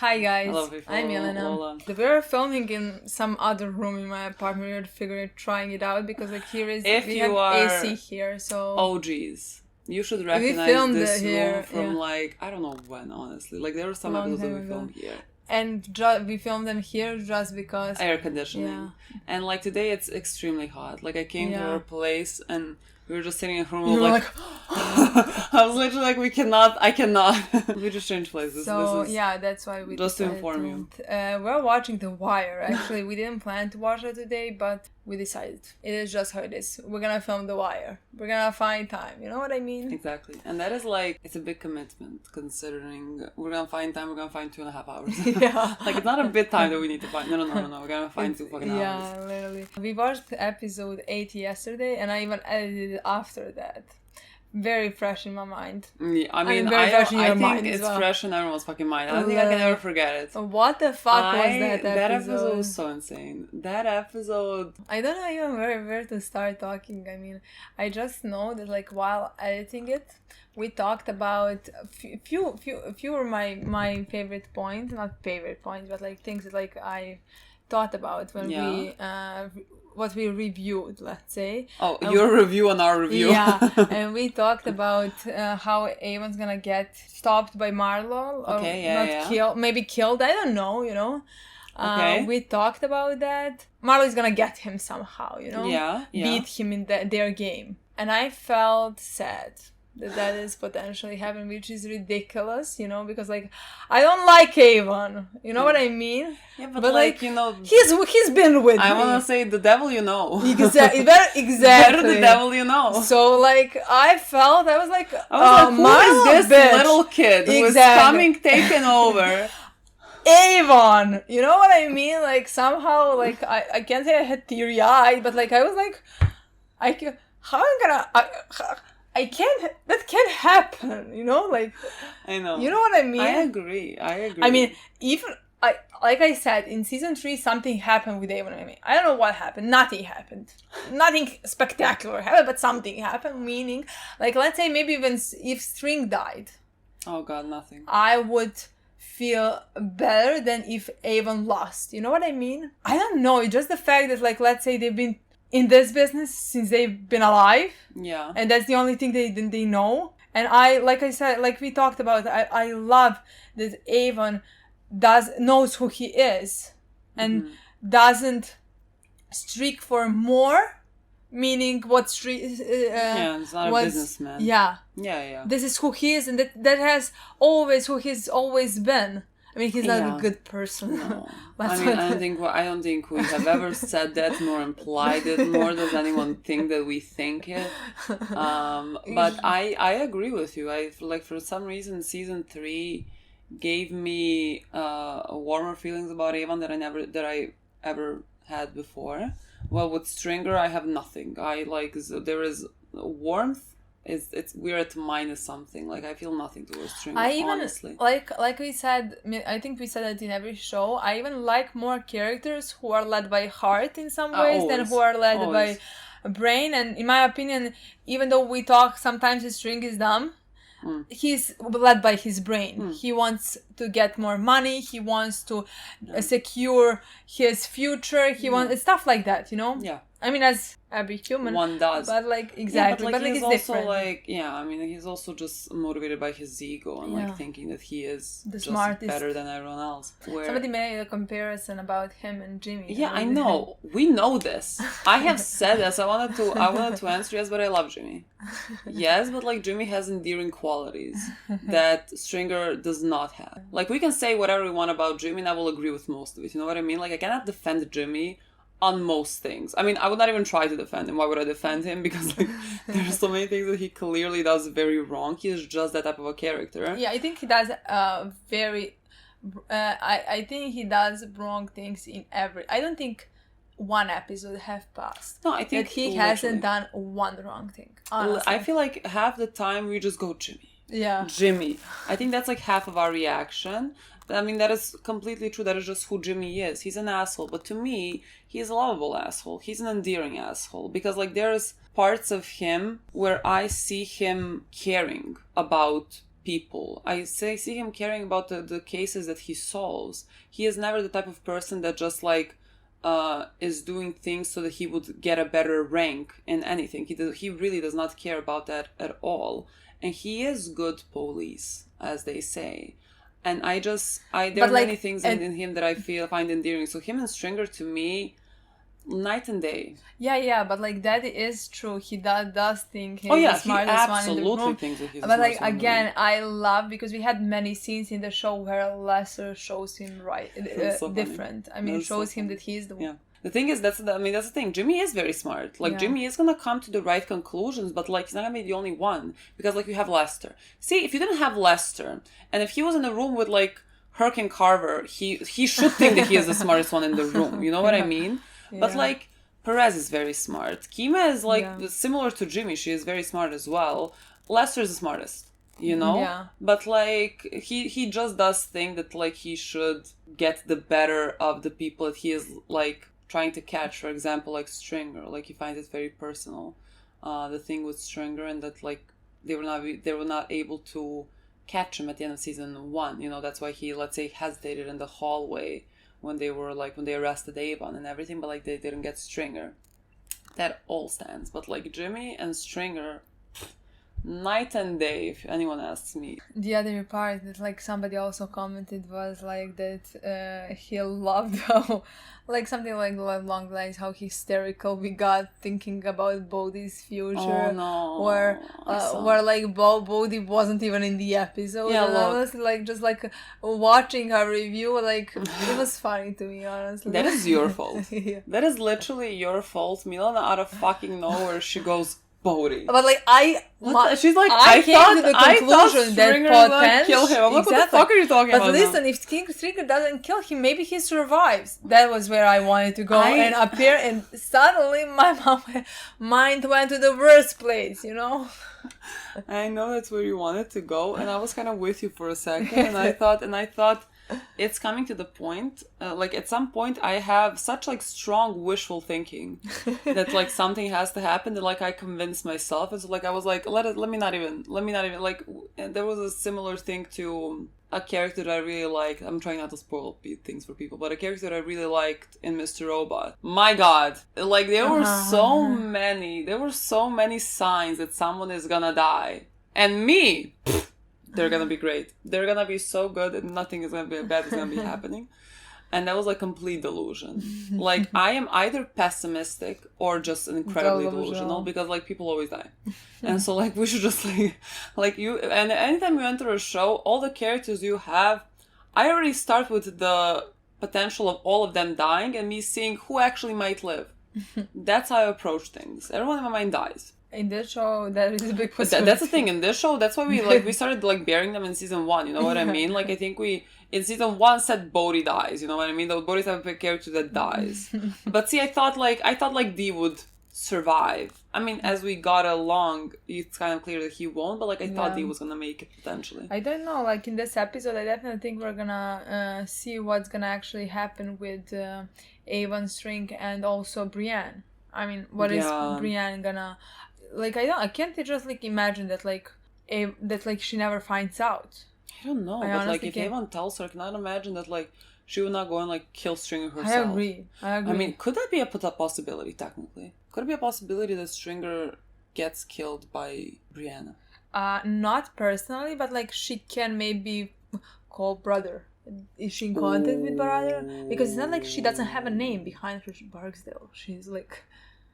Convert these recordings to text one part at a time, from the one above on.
Hi guys, Hello, people. I'm Milena. Lola. We were filming in some other room in my apartment. We were figuring trying it out because here is If we you have are AC here, so OGs, you should recognize filmed this it here, room from yeah. I don't know when, honestly. There were some Long episodes that time we ago. filmed here. And we filmed them here just because Air conditioning. Yeah. And today it's extremely hot. I came to Yeah. her place and we were just sitting in her room. you were like, I was literally I cannot. We just changed places. so this is yeah, that's why we just to decided inform you. We're watching The Wire. Actually, we didn't plan to watch it today, but we decided it is just how it is. We're gonna film The Wire. We're gonna find time. You know what I mean? Exactly. And that is it's a big commitment considering we're gonna find time. We're gonna find 2.5 hours. Yeah. It's not a bit time that we need to find. No. We're gonna find 2 fucking hours. Yeah, literally. We watched episode 8 yesterday, and I even edited it after that. Very fresh in my mind. Yeah, I fresh in your think mind as it's well. fresh in everyone's fucking mind. I don't think I can ever forget it. What the fuck was that episode? That episode was so insane. That episode... I don't know even where to start talking. I mean, I just know that while editing it, we talked about a few of my favorite points. Not favorite points, but things that I thought about when we... what we reviewed, let's say. Oh, your review on our review. Yeah, and we talked about how Avon's gonna get stopped by Marlo. Or killed, maybe killed, I don't know, Okay. We talked about that. Marlo is gonna get him somehow, Yeah. beat him in their game. And I felt sad that is potentially happening, which is ridiculous, because I don't like Avon, you know what I mean? Yeah, but he's been with me. I wanna say the devil you know. Exactly. Better the devil you know. So I was like, who is this bitch? little kid who is coming taking over? Avon, you know what I mean? Somehow, I can't say I had teary-eyed, but I was like, how am I gonna... that can't happen, I know. You know what I mean? I agree. I mean, even, like I said, in season 3, something happened with Avon. I don't know what happened. Nothing happened. Nothing spectacular happened, but something happened, meaning, let's say maybe even if String died. Oh God, nothing. I would feel better than if Avon lost. You know what I mean? I don't know. It's just the fact that, let's say they've been in this business since they've been alive. Yeah. And that's the only thing they know. And like I said, we talked about, I love that Avon knows who he is and doesn't streak for more, meaning what streak... he's not a businessman. Yeah. Yeah. This is who he is, and that has always who he's always been. I mean, he's not a good person. No. I don't think we have ever said that nor implied it, nor does anyone think that we think it. But I agree with you. For some reason, season 3 gave me warmer feelings about Avon that I ever had before. Well, with Stringer, I have nothing. There is warmth. We're at minus something. I feel nothing towards Stringer, honestly. Like we said, I think we said that in every show, I even like more characters who are led by heart in some ways than who are led by brain. And in my opinion, even though we talk sometimes his String is dumb, he's led by his brain. He wants to get more money. He wants to secure his future. He wants stuff like that, Yeah. I mean, as every human. One does. But exactly. Yeah, but he's also different. he's also just motivated by his ego and thinking that he is the just smartest. Better than everyone else. Somebody made a comparison about him and Jimmy. Yeah, I know. We know this. I have said this. I wanted to answer yes, but I love Jimmy. Yes, but Jimmy has endearing qualities that Stringer does not have. We can say whatever we want about Jimmy and I will agree with most of it. You know what I mean? I cannot defend Jimmy on most things. I mean, I would not even try to defend him. Why would I defend him? Because there's so many things that he clearly does very wrong. He is just that type of a character. Yeah, I think he does very... I think he does wrong things in every... I don't think one episode have passed. No, I think that he hasn't done one wrong thing. Honestly. I feel like half the time we just go Jimmy. Yeah. Jimmy. I think that's half of our reaction. I mean, that is completely true. That is just who Jimmy is. He's an asshole. But to me, he's a lovable asshole. He's an endearing asshole. Because, there's parts of him where I see him caring about people. I see him caring about the cases that he solves. He is never the type of person that just like is doing things so that he would get a better rank in anything. He really does not care about that at all. And he is good police, as they say. And there are many things in him that I find endearing. So him and Stringer, to me, night and day. Yeah, but like that is true. He does think he's the smartest one in the room. Absolutely thinks that he's the but smartest like again, I love because we had many scenes in the show where Lester shows him different. I mean, shows him that he's the one. Yeah. The thing is, that's the thing. Jimmy is very smart. Like, Jimmy is gonna come to the right conclusions, but like, he's not gonna be the only one. Because like, you have Lester. See, if you didn't have Lester, and if he was in a room with like Herc and Carver, he should think that he is the smartest one in the room. You know what I mean? Yeah. But like, Perez is very smart. Kima is like similar to Jimmy. She is very smart as well. Lester is the smartest. You know? Yeah. But like, he just does think that like, he should get the better of the people that he is like trying to catch. For example, like Stringer, like he finds it very personal, the thing with Stringer, and that like they were not able to catch him at the end of season 1. You know, that's why he, let's say, hesitated in the hallway when they arrested Avon and everything, but like they didn't get Stringer. That all stands. But like Jimmy and Stringer, night and day, if anyone asks me. The other part that like somebody also commented was like that he loved how like something like along the lines how hysterical we got thinking about Bodhi's future. Oh no. Where like Bodhi wasn't even in the episode. Yeah, and I was like just like watching her review, like it was funny to me, honestly. That is your fault. Yeah. That is literally your fault. Milena out of fucking nowhere, she goes, Bodhi. But like she's like, I came to the conclusion that potentially kill him. I'm like, what the fuck are you talking about? But listen, if Stringer doesn't kill him, maybe he survives. That was where I wanted to go and appear, and suddenly my mind went to the worst place, you know? I know that's where you wanted to go, and I was kind of with you for a second, and I thought it's coming to the point, like at some point I have such like strong wishful thinking that like something has to happen that like I convince myself. And so like I was like, let me not even like, and there was a similar thing to a character that I really liked. I'm trying not to spoil things for people, but a character that I really liked in Mr. Robot. My God, like there were so many signs that someone is gonna die, and me. They're gonna be great. They're gonna be so good and nothing is gonna be bad is gonna be happening. And that was like complete delusion. Like I am either pessimistic or just incredibly delusional because like people always die. And so like we should just like you, and anytime you enter a show, all the characters you have, I already start with the potential of all of them dying and me seeing who actually might live. That's how I approach things. Everyone in my mind dies. In this show, that is a big possibility. That's the thing. In this show, that's why we started like burying them in season 1. You know what I mean? Like I think we in season 1 said Bodhi dies. You know what I mean? The Bodhi's have a character that dies. But see, I thought like Dee would survive. I mean, as we got along, it's kind of clear that he won't. But like I thought Dee was gonna make it potentially. I don't know. Like in this episode, I definitely think we're gonna see what's gonna actually happen with Avon, String, and also Brienne. I mean, what is Brienne gonna? Like I can't just like imagine that like she never finds out. I don't know, but like if Avon tells her, I cannot imagine that like she would not go and like kill Stringer herself. I agree. I mean, could that be a possibility technically? Could it be a possibility that Stringer gets killed by Brianna? Not personally, but like she can maybe call brother. Is she in contact with brother? Because it's not like she doesn't have a name behind her Barksdale. She's like.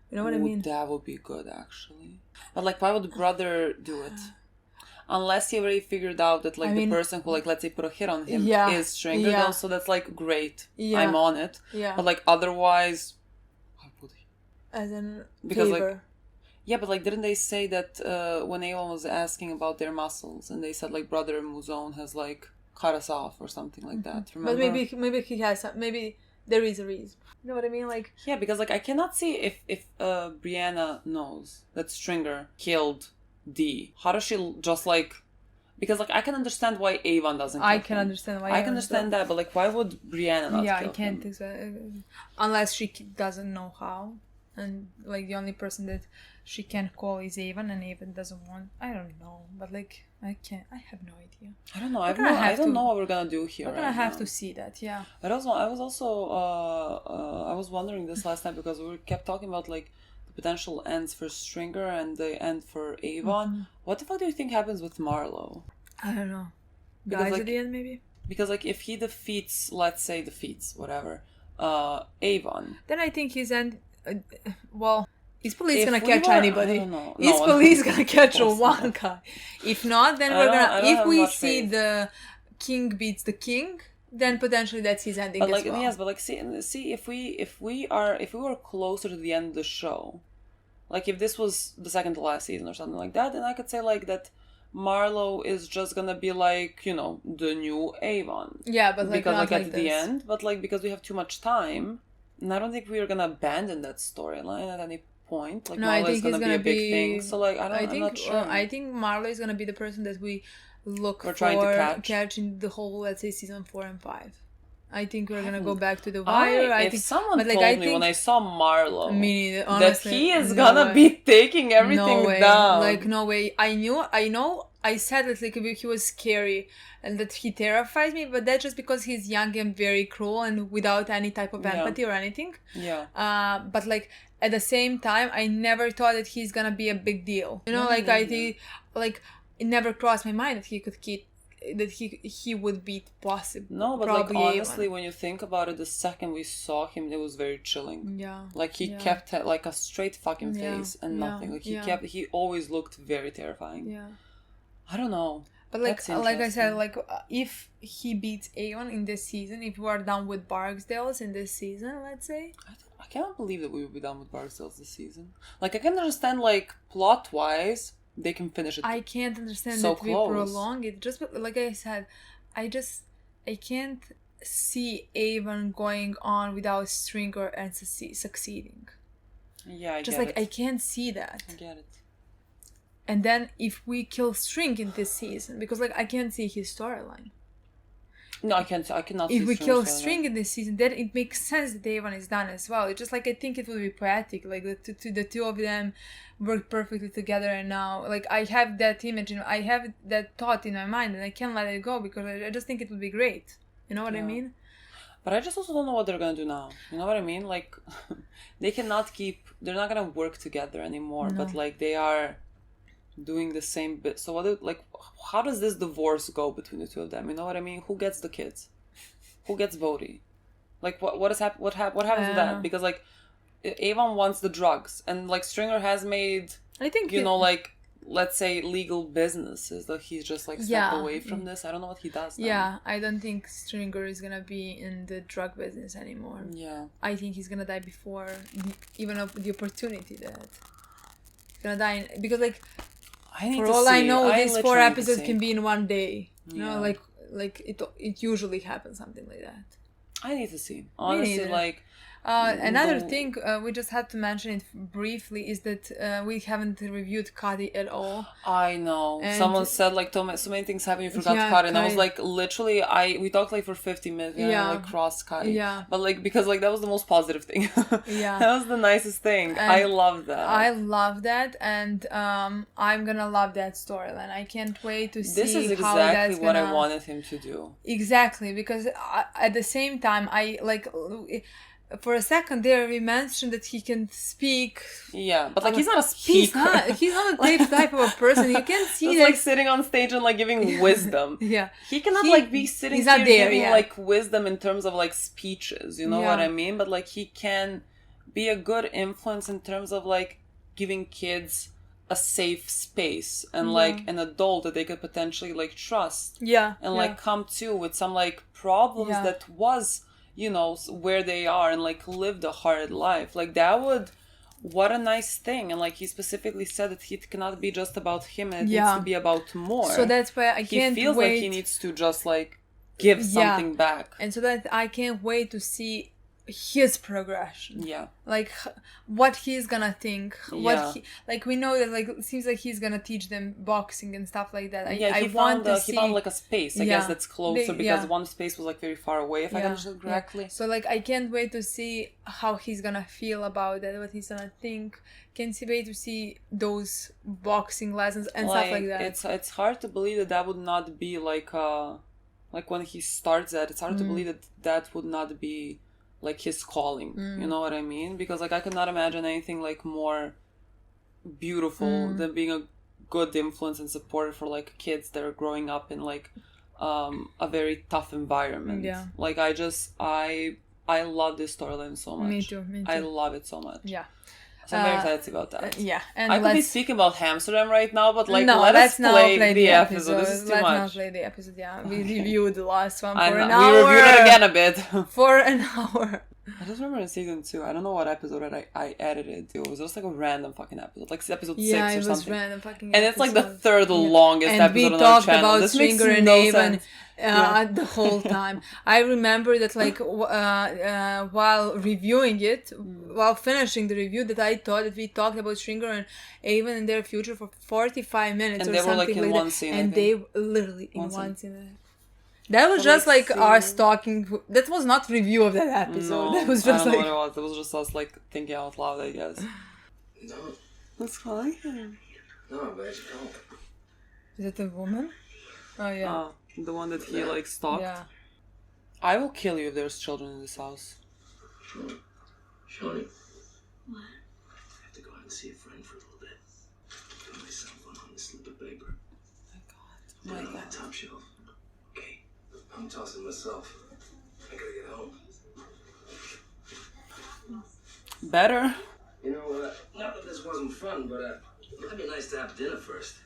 You know what I mean? That would be good, actually. But, like, why would the brother do it? Unless he already figured out that, like, the person who, like, let's say put a hit on him is Stringer. Yeah. So that's, like, great. Yeah. I'm on it. Yeah. But, like, otherwise... Why would he? As in because, like... Yeah, but, like, didn't they say that when Avon was asking about their muscles and they said, like, Brother Muzone has, like, cut us off or something like that, remember? But maybe he has... Maybe there is a reason. You know what I mean? Like yeah, because like I cannot see if Brianna knows that Stringer killed Dee. How does she just like? Because like I can understand why Avon doesn't. I can understand why. I can understand that, but like why would Brianna not? Yeah, I can't think so. Unless she doesn't know how. and like the only person that she can call is Avon, and Avon doesn't want. I don't know, but like I have no idea. I don't know. I don't know what we're gonna do here. We're gonna have to see that. Yeah. But also, I was wondering this last time because we kept talking about like the potential ends for Stringer and the end for Avon. Mm-hmm. What the fuck do you think happens with Marlo? I don't know. Dies at the end, maybe. Because like if he defeats whatever, Avon, then I think his end. Is police gonna catch anybody? Is police gonna catch one guy? If not, then we're gonna. If we see the king beats the king, then potentially that's his ending as well. Yes, but like see if we were closer to the end of the show, like if this was the second to last season or something like that, then I could say like that Marlo is just gonna be like, you know, the new Avon. Yeah, but like because not like at the end, but like because we have too much time, and I don't think we are gonna abandon that storyline at any point. Like, no, Marlo is gonna be a big thing. So like I'm not sure. I think Marlo is gonna be the person that we look for catch in the whole, let's say, season 4 and 5. I think we're gonna go back to the Wire. If someone told me when I saw Marlo honestly, that he is gonna be taking everything down. Like, no way. I said that like he was scary and that he terrifies me, but that's just because he's young and very cruel and without any type of empathy or anything. Yeah. But like at the same time, I never thought that he's gonna be a big deal. You know, I think like it never crossed my mind that he could he would beat possible. No, but like honestly, when you think about it, the second we saw him, it was very chilling. Yeah. Like he kept like a straight fucking face and nothing. Like he always looked very terrifying. Yeah. I don't know. But like I said, like if he beats Aeon in this season, if we are done with Barksdales in this season, let's say. I cannot believe that we will be done with Barksdales this season. Like I can understand like plot wise. They can finish it. I can't understand that we prolong it. Just like I said, I can't see Avon going on without Stringer and succeeding. Yeah, I can't see that. I get it. And then if we kill String in this season, because like I can't see his storyline. No, I cannot. If we kill String in this season, then it makes sense that Avon is done as well. It's just like I think it would be poetic, like the two of them work perfectly together, and now like I have that image and I have that thought in my mind, and I can't let it go because I just think it would be great. You know what I mean? But I just also don't know what they're gonna do now. You know what I mean? Like they cannot they're not gonna work together anymore. No. But like they are doing the same bit. So how does this divorce go between the two of them? You know what I mean? Who gets the kids? Who gets Bodhi? Like what happens with that? Because like Avon wants the drugs, and like Stringer has made, I think, like let's say legal businesses that he's just like stepped away from this. I don't know what he does now. Yeah, I don't think Stringer is gonna be in the drug business anymore. Yeah, I think he's gonna die before even of the opportunity that he's gonna die because like. For all I know, these 4 episodes can be in one day. You know, like it usually happens something like that. I need to see. Honestly, like another thing we just had to mention it briefly is that we haven't reviewed Cuddy at all. I know. And someone said like so many things happen, you forgot Cuddy, and I was like, literally, we talked like for 50 minutes, like cross Cuddy. Yeah. But like because like that was the most positive thing. Yeah. That was the nicest thing. And I love that. I love that, and I'm gonna love that storyline. I can't wait to see. This is exactly what I wanted him to do. Exactly, because at the same time, I like. For a second there, we mentioned that he can speak. Yeah, but like he's not a speaker. He's not a type of a person. You can see that. Like sitting on stage and like giving wisdom. Yeah, he cannot like be sitting here giving like wisdom in terms of like speeches. You know what I mean? But like he can be a good influence in terms of like giving kids a safe space and like an adult that they could potentially like trust. Yeah, and like come to with some like problems that was. You know, where they are and like lived a hard life. Like that what a nice thing. And like he specifically said that it cannot be just about him and it needs to be about more. So that's why he feels like he needs to just like give something back. And so that I can't wait to see his progression. Yeah. Like what he's gonna think. Yeah. We know that like it seems like he's gonna teach them boxing and stuff like that. He found like a space, I guess, that's closer because one space was like very far away, if I understood correctly. Yeah. So like I can't wait to see how he's gonna feel about that, what he's gonna think. Can't wait to see those boxing lessons and stuff like that. It's hard to believe that would not be like when he starts that, it's hard to believe that would not be like his calling, you know what I mean? Because like I could not imagine anything like more beautiful than being a good influence and support for like kids that are growing up in like a very tough environment. Yeah. Like I love this storyline so much. Me too. I love it so much. Yeah. So I'm very excited about that. Yeah, and I could be speaking about Hamsterdam right now, but like no, let us play the episode. This is too let's much. Not play the episode. Yeah, we reviewed the last one for an hour. We reviewed it again a bit. For an hour. I just remember in season 2, I don't know what episode I edited. It was just like a random fucking episode, like episode 6 or something. Yeah, it was random fucking. And it's like the third longest episode on our channel. And we talked about Stringer and Avon the whole time. I remember that like while reviewing it, while finishing the review, that I thought that we talked about Stringer and Avon in their future for 45 minutes and or something like that. And they were like in one scene. And they literally in one scene. That was just like us talking. That was not review of that episode. No, that was just I don't know what it was. It was just us like thinking out loud, I guess. No. What's calling him? No, but it's cold. Is it a woman? Oh yeah. The one that he like stalked. Yeah. I will kill you if there's children in this house. Shoni. What? I have to go out and see a friend for a little bit. Put my cell phone on this slip of paper. Oh my god. On that top shelf. Okay. I'm tossing myself. I gotta get home. Better. You know, not that this wasn't fun, but it'd be nice to have dinner first.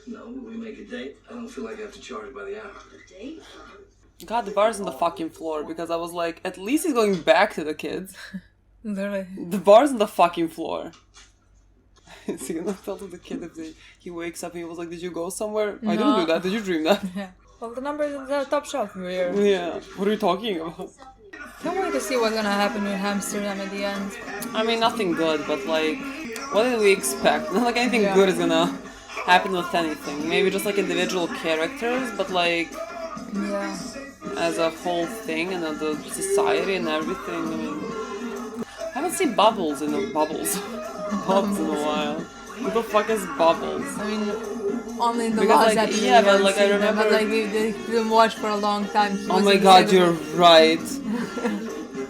No, we make a date. I don't feel like I have to charge by the hour. A date? God, the bar's on the fucking floor because I was like, at least he's going back to the kids. Literally. The bar's on the fucking floor. Is he gonna tell to the kid if he wakes up and he was like, did you go somewhere? No. I didn't do that. Did you dream that? Yeah. Well, the number is in the top shelf. Weird. Yeah. What are you talking about? Can't wait to see what's gonna happen with Amsterdam at the end. I mean, nothing good, but like, what did we expect? Not like anything good is gonna happen with anything. Maybe just like individual characters, but like, yeah, as a whole thing and the society and everything. I mean, I haven't seen Bubbles in a Bubbles in a while. Who the fuck is Bubbles? I mean, only in the last episode. Yeah, but like I remember. But like we didn't watch for a long time. Oh my god, you're right.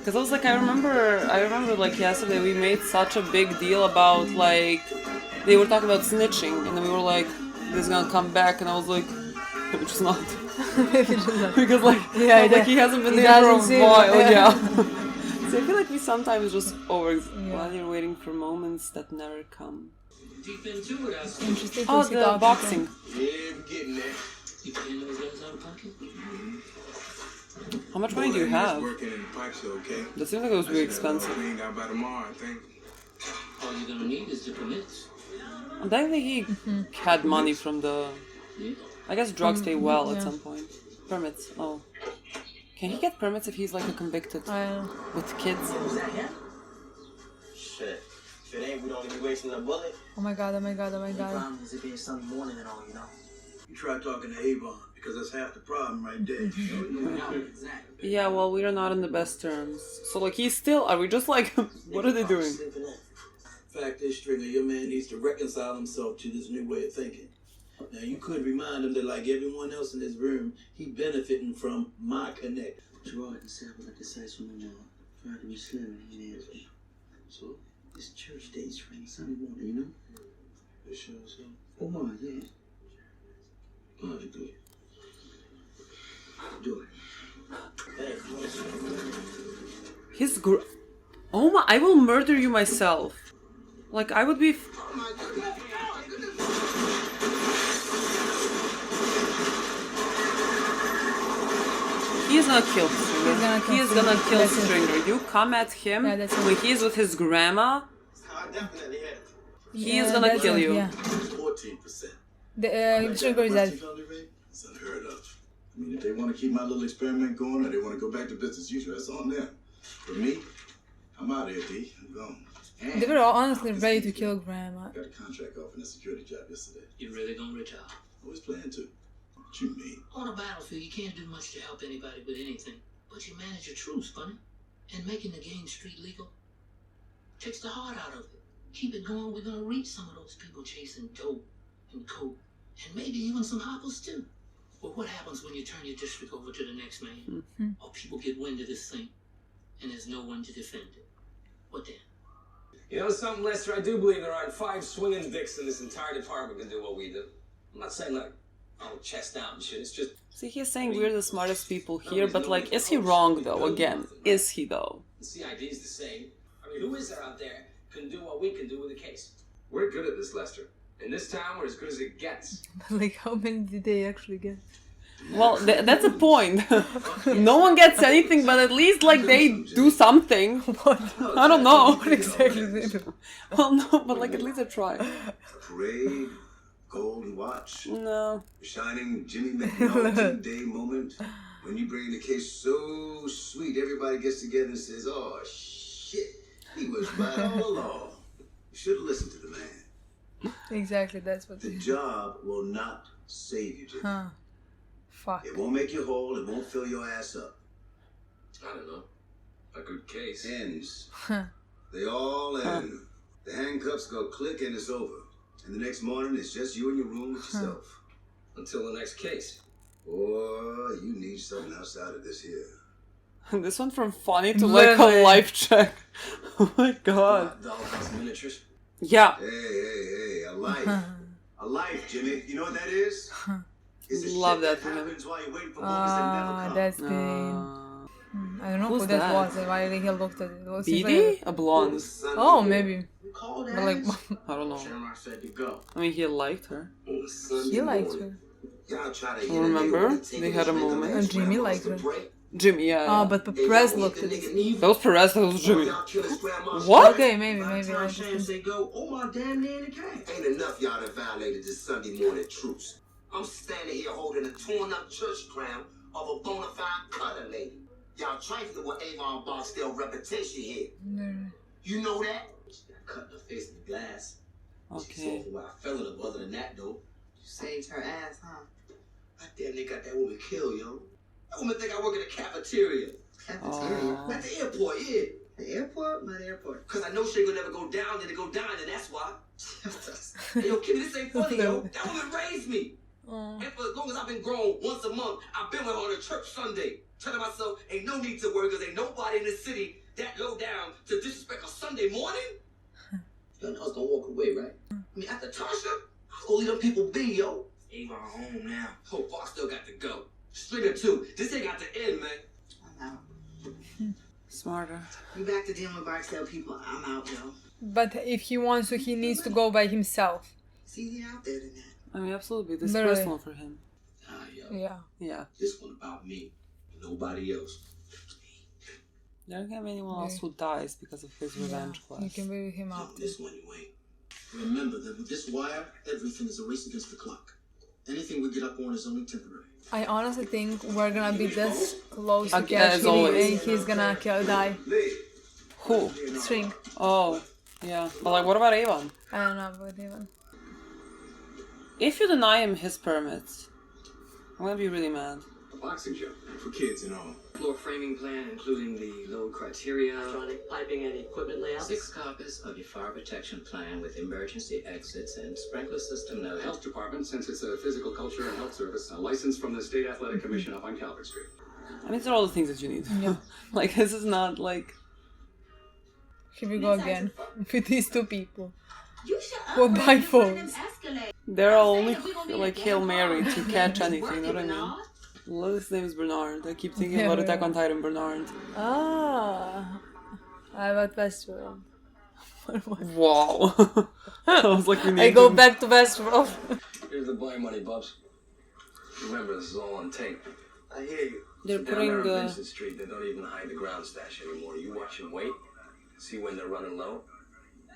Because I was like, I remember like yesterday we made such a big deal about like they were talking about snitching, and then we were like, this is gonna come back, and I was like, maybe just not. Because like, yeah, like he hasn't been there for a while. Yeah. So I feel like we sometimes just while you're waiting for moments that never come. Deep into it, interesting. Oh, the boxing. Yeah, we're getting there. You paying those guys out of pocket? How much money do you have? Working in the pipes, okay? That seems like it was really expensive. We ain't got by tomorrow, I think. All you're gonna need is the permits. I don't think he had money from the. I guess drugs pay well at some point. Permits. Oh. Can he get permits if he's like a convicted with kids? Was that him? Shit. If it ain't, we don't be wasting a bullet. Oh my god, oh my god, oh my god. The problem is it being Sunday morning and all, you know. You try talking to Avon, because that's half the problem right there. Yeah, well, we are not on the best terms. So, like, he's still... Are we just like... What are they doing? Fact is, Stringer, your man needs to reconcile himself to this new way of thinking. Now, you could remind him that, like everyone else in this room, he benefiting from my connect. Gerard and Sample at the sites from the tried to be slim and he answered. So, it's church day, spring, Sunday morning, you know? You sure so? Oh, my, yeah. Oh, you do it. Do it. Hey, His Oh my, I will murder you myself. Like, I would be... He is gonna kill Stringer. He is gonna kill Stringer. You come at him when he's with his grandma. He is gonna kill you. 14%. The Stringer is dead. It's unheard of. I mean, if they want to keep my little experiment going or they want to go back to business as usual, that's on them. For me, I'm out of here, D. I'm gone. They were honestly ready to kill Grandma. Got a contract offer in a security job yesterday. You really gonna retire? Always plan to. What you mean? On a battlefield, you can't do much to help anybody with anything. But you manage your troops, Bunny. And making the game street legal takes the heart out of it. Keep it going, we're gonna reach some of those people chasing dope and coke. And maybe even some hoppers too. But what happens when you turn your district over to the next man? Or people get wind of this thing, and there's no one to defend it. What then? You know something, Lester? I do believe there aren't 5 swinging dicks in this entire department can do what we do. I'm not saying like, oh, chest out and shit. It's just... See, he's saying we're the smartest people here, but like, is he wrong though? Again, is he though? The CID is the same. I mean, who is there out there can do what we can do with the case? We're good at this, Lester. In this town, we're as good as it gets. Like, how many did they actually get? Well, that's a point. No one gets anything, but at least like they do something. What? I don't know. What exactly they do? Well, no, but like at least I try. Parade, gold watch, No. shining Jimmy McNaughton day moment. When you bring the case so sweet, everybody gets together and says, "Oh shit, he was right all along." You should have listened to the man. Exactly, that's what The they do. job will not save you, Jimmy. Huh. Fuck. It won't make you whole. It won't fill your ass up. I don't know. A good case. Ends. They all end. The handcuffs go click and it's over. And the next morning, it's just you in your room with yourself. Until the next case. Boy, you need something outside of this here. This went from funny to like a life check. Oh my god. Dollhouse miniatures. Yeah. Hey, a life. A life, Jimmy. You know what that is? It's the Love shit that for him. happens while you're waiting for moments that never come. That's pain. I don't know Who's who that that? was and why he looked at it. Was he Beatty? A blonde. Oh, maybe. Call But like, I don't know. Shamrock said to go. I mean, he liked her. On Sunday he liked morning. her. Y'all try to Remember? They had a moment. And Jimmy liked her. Jimmy, yeah. Oh, but Perez looked at it. That was Perez, that was Jimmy. What? Okay, maybe. I just They go, oh my damn near the cat. Ain't enough y'all that violated this Sunday morning truce. I'm standing here holding a torn up church crown of a bona fide cutter lady. Y'all trifling with Avon Barksdale reputation here. You know that? She got cut in the face with the glass. She's Okay. awful what I fell in love. Other than that, though, you saved her ass, huh? I damn near got that woman killed, yo. That woman think I work in a cafeteria. Cafeteria? Aww. At the airport, yeah. The airport? My airport. Cause I know she ain't gonna never go down there to go dine, and that's why. Hey, yo, Kimmy, this ain't funny, yo. That woman raised me. And for as long as I've been grown, once a month, I've been with her on a church Sunday. Telling myself, ain't no need to worry, cause ain't nobody in this city that low down to disrespect a Sunday morning. You know I was gonna walk away, right? I mean, after Tasha, I was gonna leave them people be, yo. Avon home now. Oh, Fox still got to go. Stringer too. This ain't got to end, man. I'm out. Smarter. You back to dealing with Barksdale people. I'm out, yo. But if he wants to, he needs to go by himself. It's easier out there than that. I mean, absolutely. This is Literally. personal for him. Yo. Yeah. Yeah. This one about me. Nobody else. There don't have anyone else who dies because of his revenge You quest. can be with him Fuck after. this one, you ain't. Remember that with this wire, everything is a race against the clock. Anything we get up on is only temporary. I honestly think we're gonna be this close to As catch him always. and he's gonna die. Who? String. Oh, yeah. But like, what about Avon? I don't know about him. If you deny him his permits, I'm gonna be really mad. A boxing gym. For kids and all. Floor framing plan, including the load criteria. Electronic piping and equipment layouts. 6 copies of your fire protection plan with emergency exits and sprinkler system noted. Health department, since it's a physical culture and health service, a license from the State Athletic Commission up on Calvert Street. I mean, these are all the things that you need. Yeah. Like, this is not like... Here we go again with these two people. You should Well, upgrade by and put them phones. Escalade. They're only I'm saying we gonna like need a Hail damn Mary car. to catch anything, you know Work what I it, mean? Bernard. Well, his name is Bernard. I keep thinking Yeah, about Attack Bernard. on Titan Bernard. Ah. I about Westworld. Wow. I was like, we need I go to- back to Westworld. Here's the blame money, Bubs. Remember, this is all on tape. I hear you. They're Down there putting on the... Vincent Street, they don't even hide the ground stash anymore. You watch them wait, see when they're running low,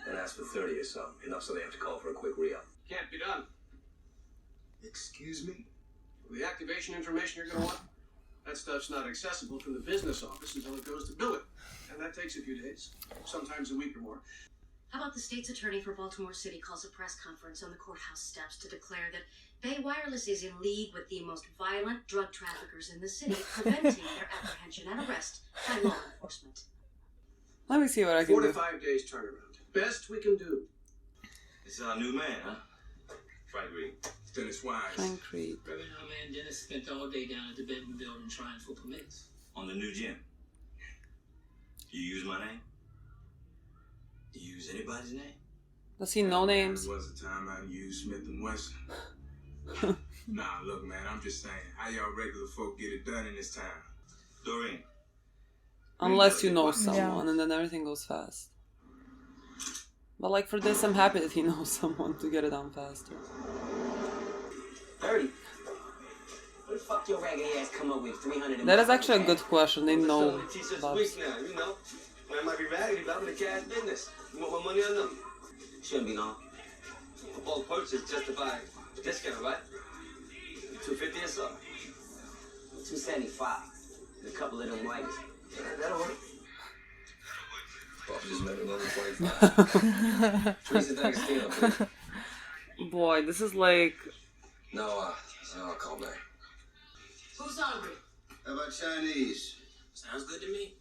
and ask for 30 or so. Enough so they have to call for a quick re-up. Can't be done. Excuse me? The activation information you're gonna want? That stuff's not accessible from the business office until it goes to billing. And that takes a few days, sometimes a week or more. How about the state's attorney for Baltimore City calls a press conference on the courthouse steps to declare that Bay Wireless is in league with the most violent drug traffickers in the city, preventing their apprehension and arrest by law enforcement. Let me see what I can 4 to do. 5 days turnaround. Best we can do. This is our new man, huh? Frank Reed. Dennis Wise. Frank Reed. Reverend our man Dennis spent all day down at the Benton building trying for permits. On the new gym. You use my name? You use anybody's name? Does he know names? There was a time I used Smith & Wesson. Nah, look, man, I'm just saying, how y'all regular folk get it done in this town? Doreen. Unless you know someone, and then everything goes fast. But like for this, I'm happy that he knows someone to get it done faster. 30. What the fuck your raggedy ass come up with 300? That is actually a good question. They know. T-shirts But a week now, you know. Man might be raggedy, but I'm in the cash business. You want my money or no? Shouldn't be long. A bulk purchase justify the discount, right? $250 or so. $275. And a couple of them whites. That'll work. Boss just made another 25. Teresa, thanks again, please. Boy, this is like. No, I'll call back. Who's hungry? How about Chinese? Sounds good to me.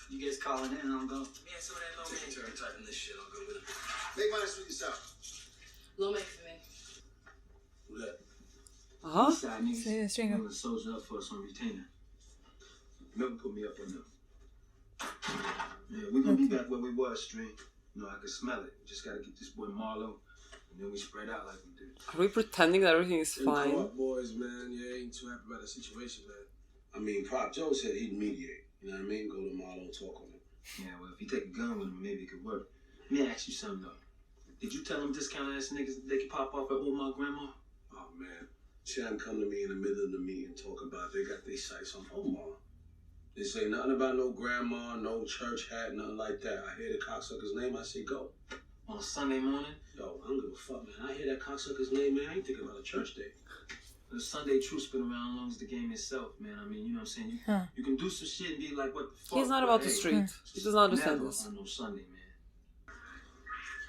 You guys calling in, I'll go. Yeah, some of that low Take a turn typing this shit, I'll go with it. Make mine sweet and sour. Low make for me. Who that? Huh? Side niggas. Stringer. I'm gonna soldier up for us on retainer. Never put me up on them. Yeah, we're gonna be back where we was, String. You know, I can smell it. We just gotta get this boy Marlo, and then we spread out like we do. Are we pretending that everything is Them fine? co-op boys, man, yeah, ain't too happy about the situation, man. I mean, Pop Joe said he'd mediate. You know what I mean? Go to Marlo and talk on it. Yeah, well, if you take a gun with him, maybe it could work. Let me ask you something, though. Did you tell them discount ass niggas that they could pop off at Old Grandma? Oh, man. Cham come to me in the middle of the meeting talk about they got their sights on Omar. They say nothing about no grandma, no church hat, nothing like that. I hear the cocksucker's name, I say go. On a Sunday morning? Yo, I don't give a fuck, man. I hear that cocksucker's name, man. I ain't thinking about a church day. The Sunday truth's been around as long as the game itself, man. I mean, you know what I'm saying? You can do some shit and be like, what the fuck? He's not about the Hey, street. He does not understand never this. on no Sunday, man.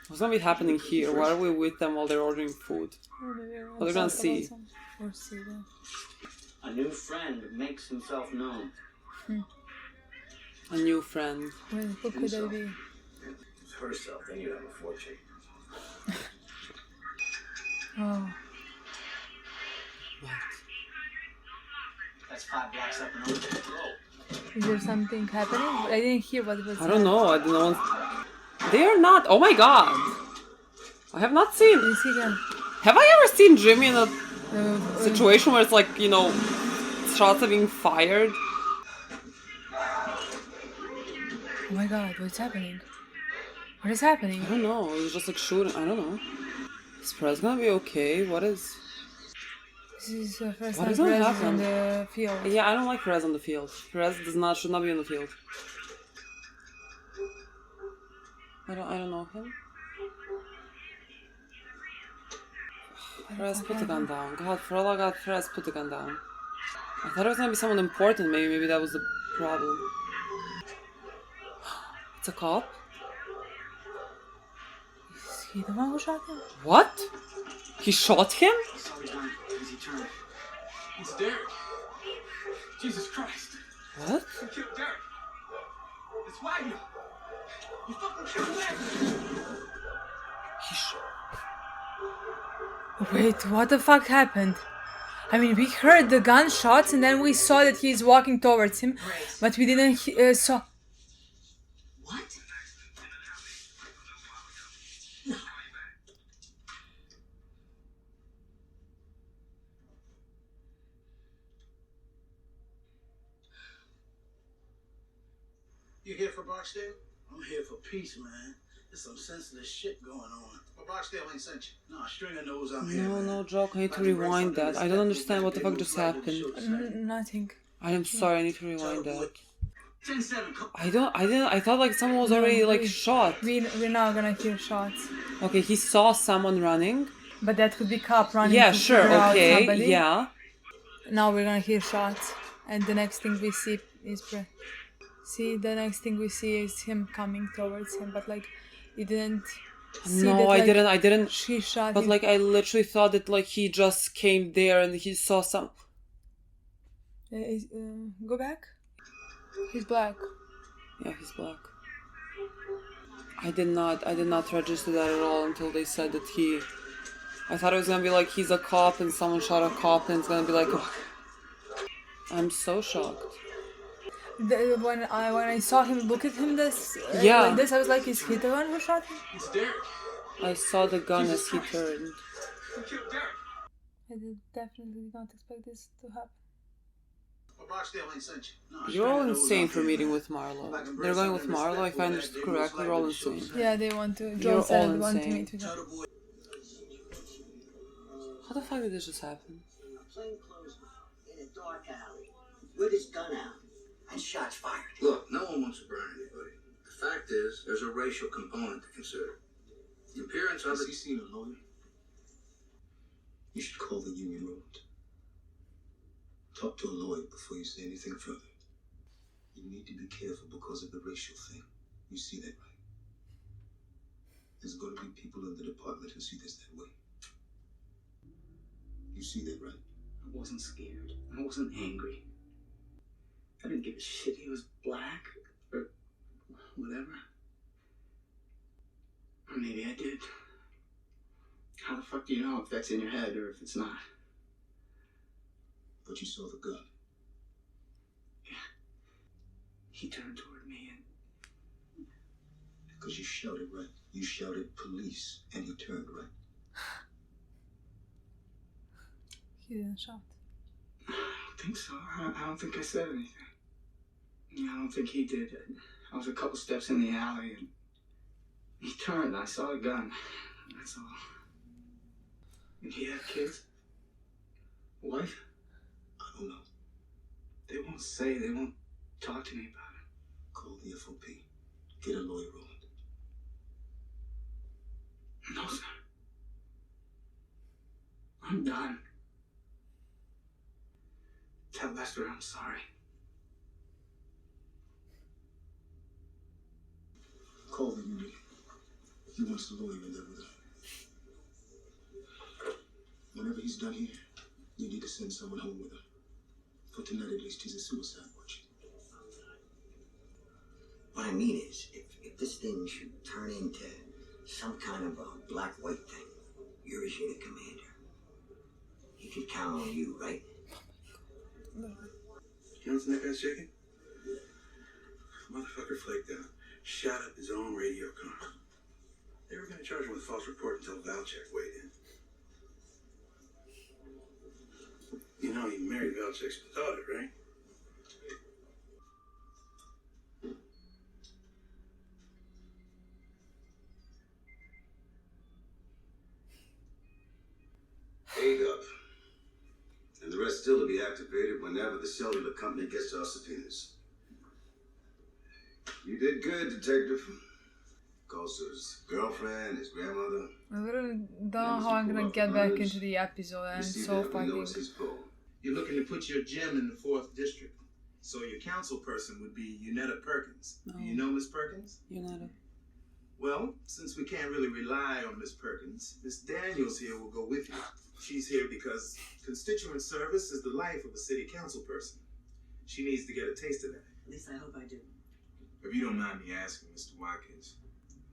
What's gonna be happening here? Why are we with them while they're ordering food? What they're gonna see? Or see them. A new friend makes himself known. A new friend. Who could that be? It's herself, then you have a fortune. Oh. That's 5 blocks up and over. Is there something happening? I didn't hear what was I don't know. I don't know. They are not. Oh my god. I have not seen. You see them? Have I ever seen Jimmy in a situation where it's like, you know, shots are being fired? Oh my god, what's happening? What is happening? I don't know. It was just like shooting. I don't know. Is Perez gonna be okay? What is. This is the first What time is gonna Perez is happen? on the field. Yeah, I don't like Perez on the field. Perez should not be on the field. I don't know him. Perez, put the gun down. God, for all I got, Perez, put the gun down. I thought it was gonna be someone important, maybe that was the problem. It's a cop? Is he the one who shot him? What? He shot him? Sorry, Don. Easy turn. It's Derek. Jesus Christ. What? You killed Derek. It's Wagner. You fucking killed Wagner. Wait, what the fuck happened? I mean, we heard the gunshots and then we saw that he's walking towards him, but we didn't saw. What? You here for Barksdale? I'm here for peace, man. There's some senseless shit going on. But Barksdale ain't sent you. No, Stringer knows I'm here. No, Joke, I need to rewind that. I don't understand what the fuck just happened. Nothing. I am sorry, I need to rewind that. 10-7. I thought like someone was already like shot. We're not gonna hear shots. Okay, he saw someone running. But that could be cop running. Yeah, to sure, figure out okay, somebody. yeah. Now we're gonna hear shots. And the next thing we see is him coming towards him, but like you didn't see No, that, like, I didn't. She shot but him. like I literally thought that like he just came there and he saw some. Go back. He's black. Yeah, he's black. I did not register that at all until they said that he. I thought it was gonna be like he's a cop and someone shot a cop and it's gonna be like. I'm so shocked. When I saw him look at him like this, I was like, is he the one who shot him? It's Derek. I saw the gun as he turned. Who killed Derek? I definitely did not expect this to happen. Well, Barksdale ain't sent you. No, You're all insane for meeting with Marlo. They're going with Marlo, if I understood correctly, you're all insane. Yeah, they want to. Joel said they want to meet with him. How the fuck did this just happen? Plain clothes in a dark alley with his gun out and shots fired. Look, no one wants to burn anybody. The fact is, there's a racial component to consider. The appearance of it. Has he seen a lawyer? You should call the union road. Talk to a lawyer before you say anything further. You need to be careful because of the racial thing. You see that, right? There's going to be people in the department who see this that way. You see that, right? I wasn't scared. I wasn't angry. I didn't give a shit he was black or whatever. Or maybe I did. How the fuck do you know if that's in your head or if it's not? But you saw the gun. Yeah. He turned toward me and... Because you shouted, right? You shouted police and he turned, right? He didn't shout. I don't think so. I don't think I said anything. Yeah, I don't think he did. I was a couple steps in the alley and he turned and I saw a gun. That's all. And he had kids? Wife? I don't know. They won't say. They won't talk to me about it. Call the FOP. Get a lawyer on. No, sir. I'm done. Tell Lester I'm sorry. Call the union. He wants the lawyer in there with him. Whenever he's done here, you need to send someone home with him. For tonight, at least, he's a suicide watch. What I mean is, if this thing should turn into some kind of a black-white thing, you're his unit commander. He could count on you, right? Johnson, that guy's shaking? Motherfucker flaked out. Shot up his own radio car. They were going to charge him with false report until Valchek weighed in. You know he married Valchek's daughter, right? Paid up. And the rest still to be activated whenever the cellular company gets our subpoenas. You did good, Detective. Calls to his girlfriend, his grandmother. I literally don't know how I'm gonna get back into the episode. I'm so fucking... You're looking to put your gem in the 4th district. So your council person would be Unetta Perkins. Do you know Miss Perkins? Unetta. Well, since we can't really rely on Miss Perkins, Miss Daniels here will go with you. She's here because constituent service is the life of a city council person. She needs to get a taste of that. At least I hope I do. If you don't mind me asking, Mr. Watkins,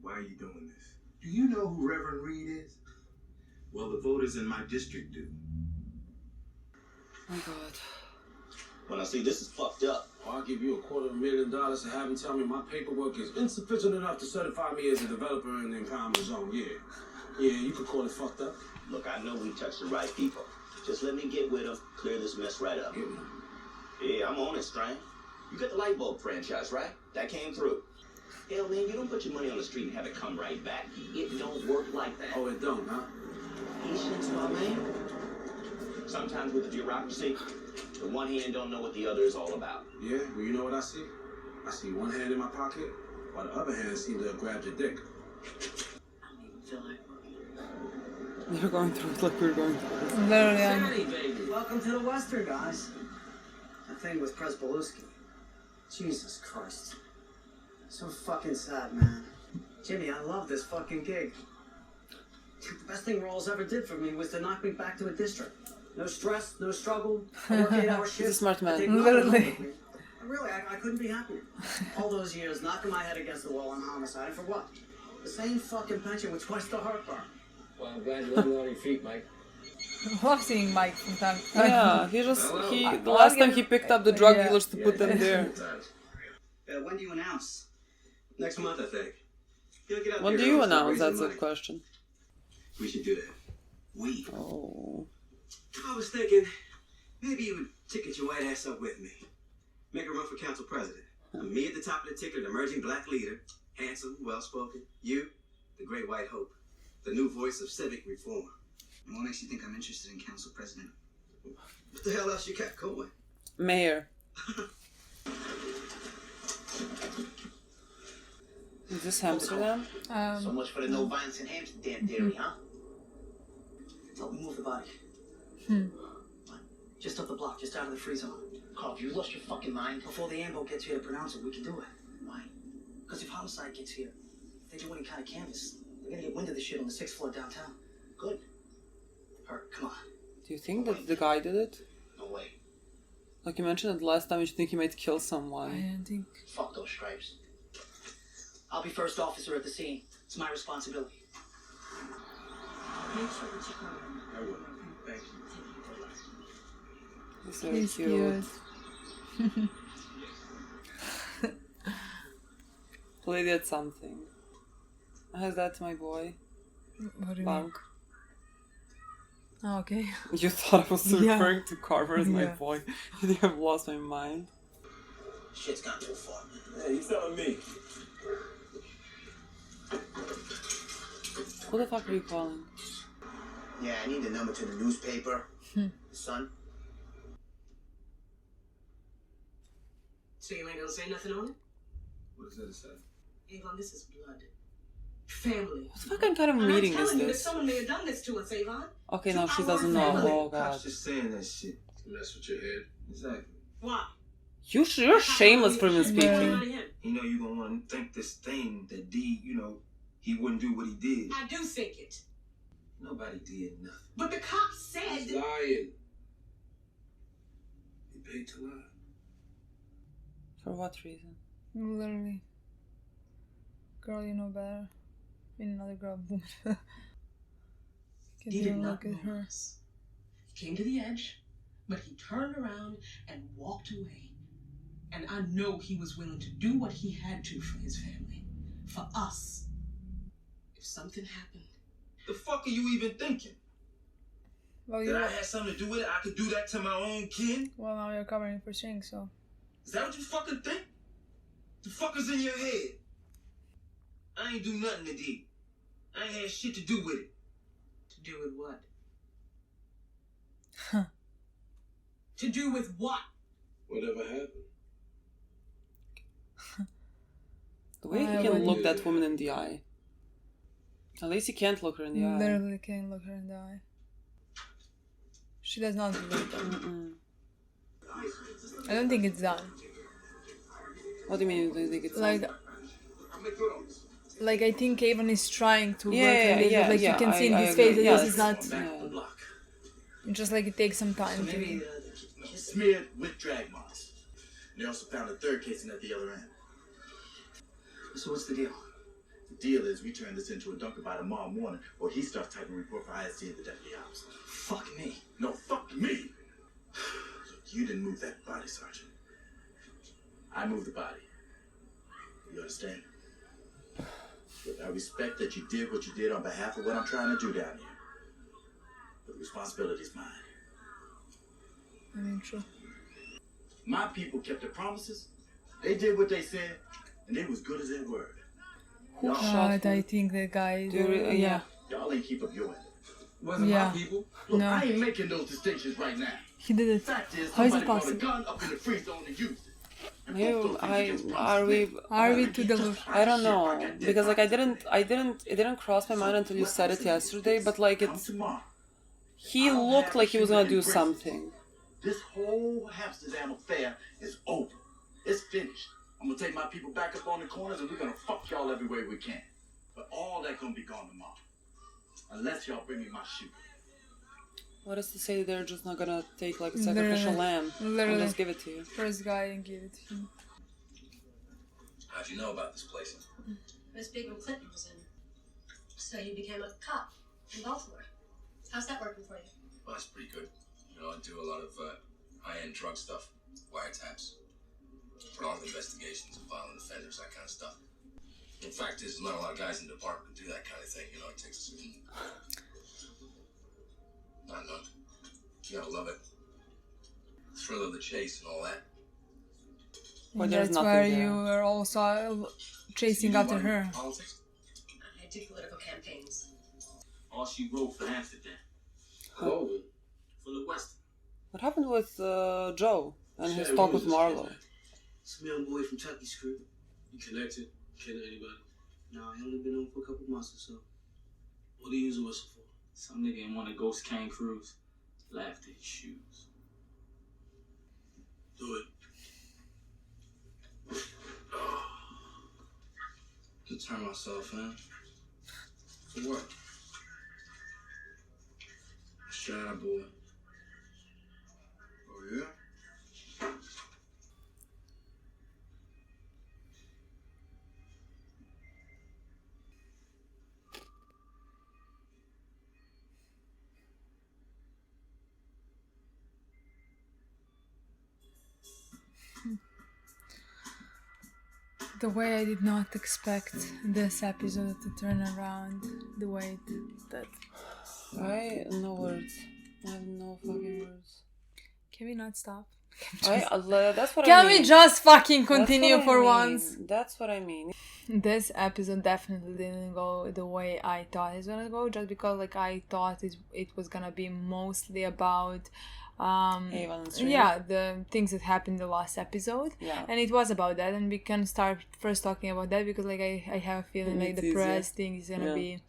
why are you doing this? Do you know who Reverend Reed is? Well, the voters in my district do. Oh God. When I see this is fucked up, I'll give you $250,000 to have him tell me my paperwork is insufficient enough to certify me as a developer in the empowerment zone. Yeah, you could call it fucked up. Look, I know we touched the right people. Just let me get with them, clear this mess right up. Yeah, I'm on it, Strang. You got the light bulb franchise, right? That came through. Hell, man, you don't put your money on the street and have it come right back. It don't work like that. Oh, it don't, huh? Patience, my man. Sometimes with the bureaucracy, the one hand don't know what the other is all about. Yeah, well, you know what I see? I see one hand in my pocket, while the other hand seems to have grabbed your dick. I don't even feel like working. They're going through it like we're going through it. Literally, Sandy, baby. Welcome to the Western, guys. I thing with Presbolewski. Jesus Christ. So fucking sad, man. Jimmy, I love this fucking gig. The best thing Rawls ever did for me was to knock me back to a district. No stress, no struggle. I work 8-hour shifts. He's a smart man. Literally. Really, I couldn't be happier. All those years knocking my head against the wall on homicide, and for what? The same fucking pension with twice the heartburn. Well, I'm glad you're on your feet, Mike. I love seeing Mike from time to time. Yeah, the last time he picked up the drug dealers to put them there. When do you announce? Next month, I think. When do you announce? That's a question. We should do that. We? Oh. I was thinking, maybe you would ticket your white ass up with me. Make a run for council president. Me at the top of the ticket, an emerging black leader. Handsome, well-spoken. You, the great white hope. The new voice of civic reform. And what makes you think I'm interested in council president? What the hell else you got going? Mayor. Is this Amsterdam? So much for the no violence in Amsterdam theory, huh? Help me move the body. Just up the block, just out of the free zone. Carl, you lost your fucking mind? Before the AMBO gets here to pronounce it, we can do it. Why? Because if homicide gets here, if they do any kind of canvas, they're gonna get wind of the shit on the 6th floor downtown. Good. Hurt, come on. Do you think that the guy did it? No way. Like you mentioned it last time, you think he might kill someone. I don't think. Fuck those stripes. I'll be first officer at the scene. It's my responsibility. Make sure that you come. I will. Thank you. He's very He's cute. Played at something. How's that, my boy? What do you Bank. mean? Oh, okay. You thought I was Yeah. referring to Carver as my Yeah. boy. You think I've lost my mind? Shit's gone too far, man. Hey, you telling me? Who the fuck are you calling? Yeah, I need the number to the newspaper. Son. So you ain't gonna say nothing on it? What does that say? Avon, this is blood. Family. What fucking kind of meeting I'm is telling you that this? someone may have done this to us, Avon. Okay, no, she our doesn't know. family. Oh Cops god. just saying that shit. Mess with your head. Exactly. Why? You're shameless for even speaking. You know you gonna want to think this thing that D, you know, he wouldn't do what he did. I do think it. Nobody did nothing. But the cops said... He's lying. He paid to lie. For what reason? Literally. Girl, you know better. In another girl. Can't He did even not look at move her. us. He came to the edge, but he turned around and walked away. And I know he was willing to do what he had to for his family. For us. If something happened... The fuck are you even thinking? Well, That you I had something to do with it? I could do that to my own kin? well, now you're covering for string, so. Is that what you fucking think? The fuck is in your head? I ain't do nothing to D. I ain't had shit to do with it. To do with what? Huh. To do with what? Whatever happened. The way he I can would- look that woman in the eye. At least he can't look her in the eye. Literally can't look her in the eye. She does not believe that. Mm-mm. I don't think it's done. What do you mean you don't think it's Like I think Avon is trying to work on this, yeah, but like yeah, you can see in I his agree. face that Yeah, this is not. Yeah. Just like it takes some time. Maybe smeared with drag marks. They also found a third casing at the other end. So what's the deal? The deal is we turn this into a dunker by tomorrow morning, or he starts typing a report for ISD at the deputy ops. Fuck me. No, fuck me. You didn't move that body, Sergeant. I moved the body. You understand? Look, I respect that you did what you did on behalf of what I'm trying to do down here. But the responsibility's mine. I mean, true. My people kept their promises. They did what they said, and they was good as their word. Who shot But I him? think the guy. Do you really- yeah. Y'all ain't keep up your end. Wasn't Yeah. my people. Look, No. I ain't making those distinctions right now. He did it. Fact is, How is somebody it brought a possible? gun up in the free zone and used it. And Maybe both those things against promises are we? made. Are we to the I don't know because like it didn't cross my mind until you said it yesterday. But like Come it's tomorrow. he looked like he was gonna do something. This whole Amsterdam affair is over. It's finished. I'm gonna take my people back up on the corners and we're gonna fuck y'all every way we can. But all that gonna be gone tomorrow. Unless y'all bring me my shoe. What is to say they're just not gonna take like a sacrificial lamb and just give it to you? First guy and give it to him. How'd you know about this place? Miss Bigman Clinton was in. So you became a cop in Baltimore. How's that working for you? Well, that's pretty good. You know, I do a lot of high-end drug stuff, wiretaps, prolonged investigations of violent offenders, that kind of stuff. In fact, there's not a lot of guys in the department who do that kind of thing. You know, it takes a certain... I don't know. You gotta love it. Thrill of the chase and all that. And that's where you were also chasing after her. Politics? I do political campaigns. All she wrote for Amsterdam. Oh, for the West. What happened with Joe and his talk with Marlo? Some young boy from Chucky's crew. You connected? Killing anybody? No, he only been on for a couple months or so. What do you use a whistle for? Some nigga in one of Ghost Kang crews laughed at his shoes. Do it. Oh. To turn myself in. For what? Straight out, boy. Oh, yeah? The way I did not expect this episode to turn around the way it did. I have no words. I have no fucking words. Can we not stop? That's what I mean. Can we just fucking continue for once? That's what I mean. This episode definitely didn't go the way I thought it was gonna go, just because like I thought it was gonna be mostly about the things that happened in the last episode, and it was about that, and we can start first talking about that because like I have a feeling like the press thing is gonna be